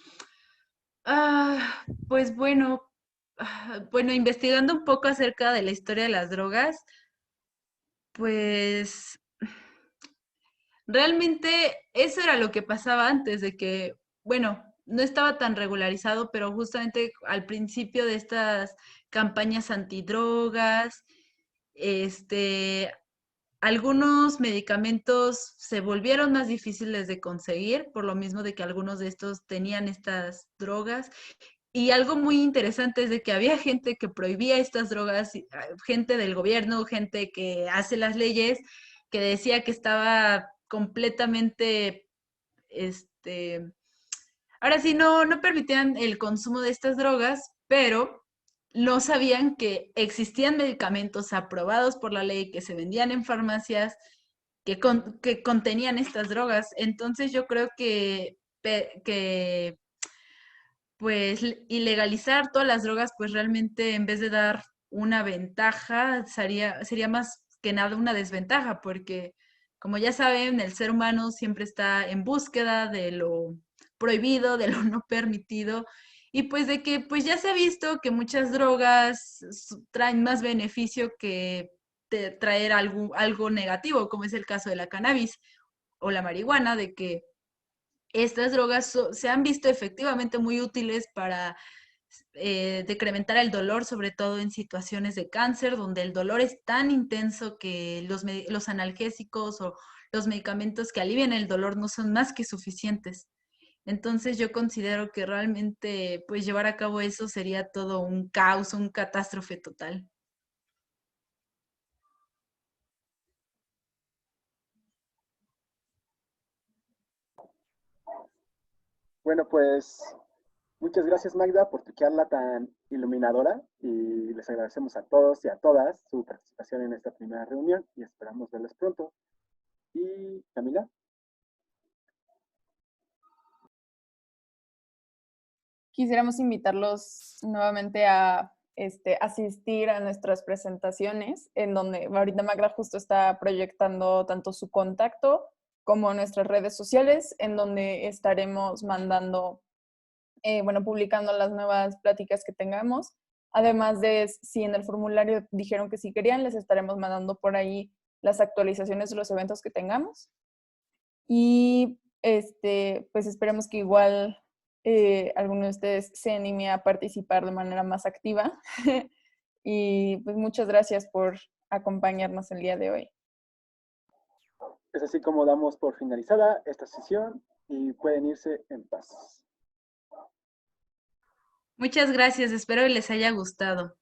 Pues bueno, bueno, investigando un poco acerca de la historia de las drogas, pues realmente eso era lo que pasaba antes de que, bueno, no estaba tan regularizado, pero justamente al principio de estas campañas antidrogas, este, algunos medicamentos se volvieron más difíciles de conseguir, por lo mismo de que algunos de estos tenían estas drogas. Y algo muy interesante es de que había gente que prohibía estas drogas, gente del gobierno, gente que hace las leyes, que decía que estaba completamente, este, ahora sí, no permitían el consumo de estas drogas, pero no sabían que existían medicamentos aprobados por la ley que se vendían en farmacias que contenían estas drogas. Entonces yo creo que pues ilegalizar todas las drogas, pues realmente en vez de dar una ventaja, sería más que nada una desventaja, porque como ya saben, el ser humano siempre está en búsqueda de lo prohibido, de lo no permitido, y pues de que pues ya se ha visto que muchas drogas traen más beneficio que traer algo negativo, como es el caso de la cannabis o la marihuana, de que estas drogas se han visto efectivamente muy útiles para decrementar el dolor, sobre todo en situaciones de cáncer, donde el dolor es tan intenso que los analgésicos o los medicamentos que alivian el dolor no son más que suficientes. Entonces yo considero que realmente pues llevar a cabo eso sería todo un caos, un catástrofe total. Bueno, pues muchas gracias Magda por tu charla tan iluminadora y les agradecemos a todos y a todas su participación en esta primera reunión y esperamos verles pronto. Y Camila. Quisiéramos invitarlos nuevamente a asistir a nuestras presentaciones, en donde ahorita Magda justo está proyectando tanto su contacto como nuestras redes sociales, en donde estaremos mandando, publicando las nuevas pláticas que tengamos. Además de, si en el formulario dijeron que sí querían, les estaremos mandando por ahí las actualizaciones de los eventos que tengamos. Y pues esperemos que igual alguno de ustedes se anime a participar de manera más activa. Y pues muchas gracias por acompañarnos el día de hoy. Es así como damos por finalizada esta sesión y pueden irse en paz. Muchas gracias, espero que les haya gustado.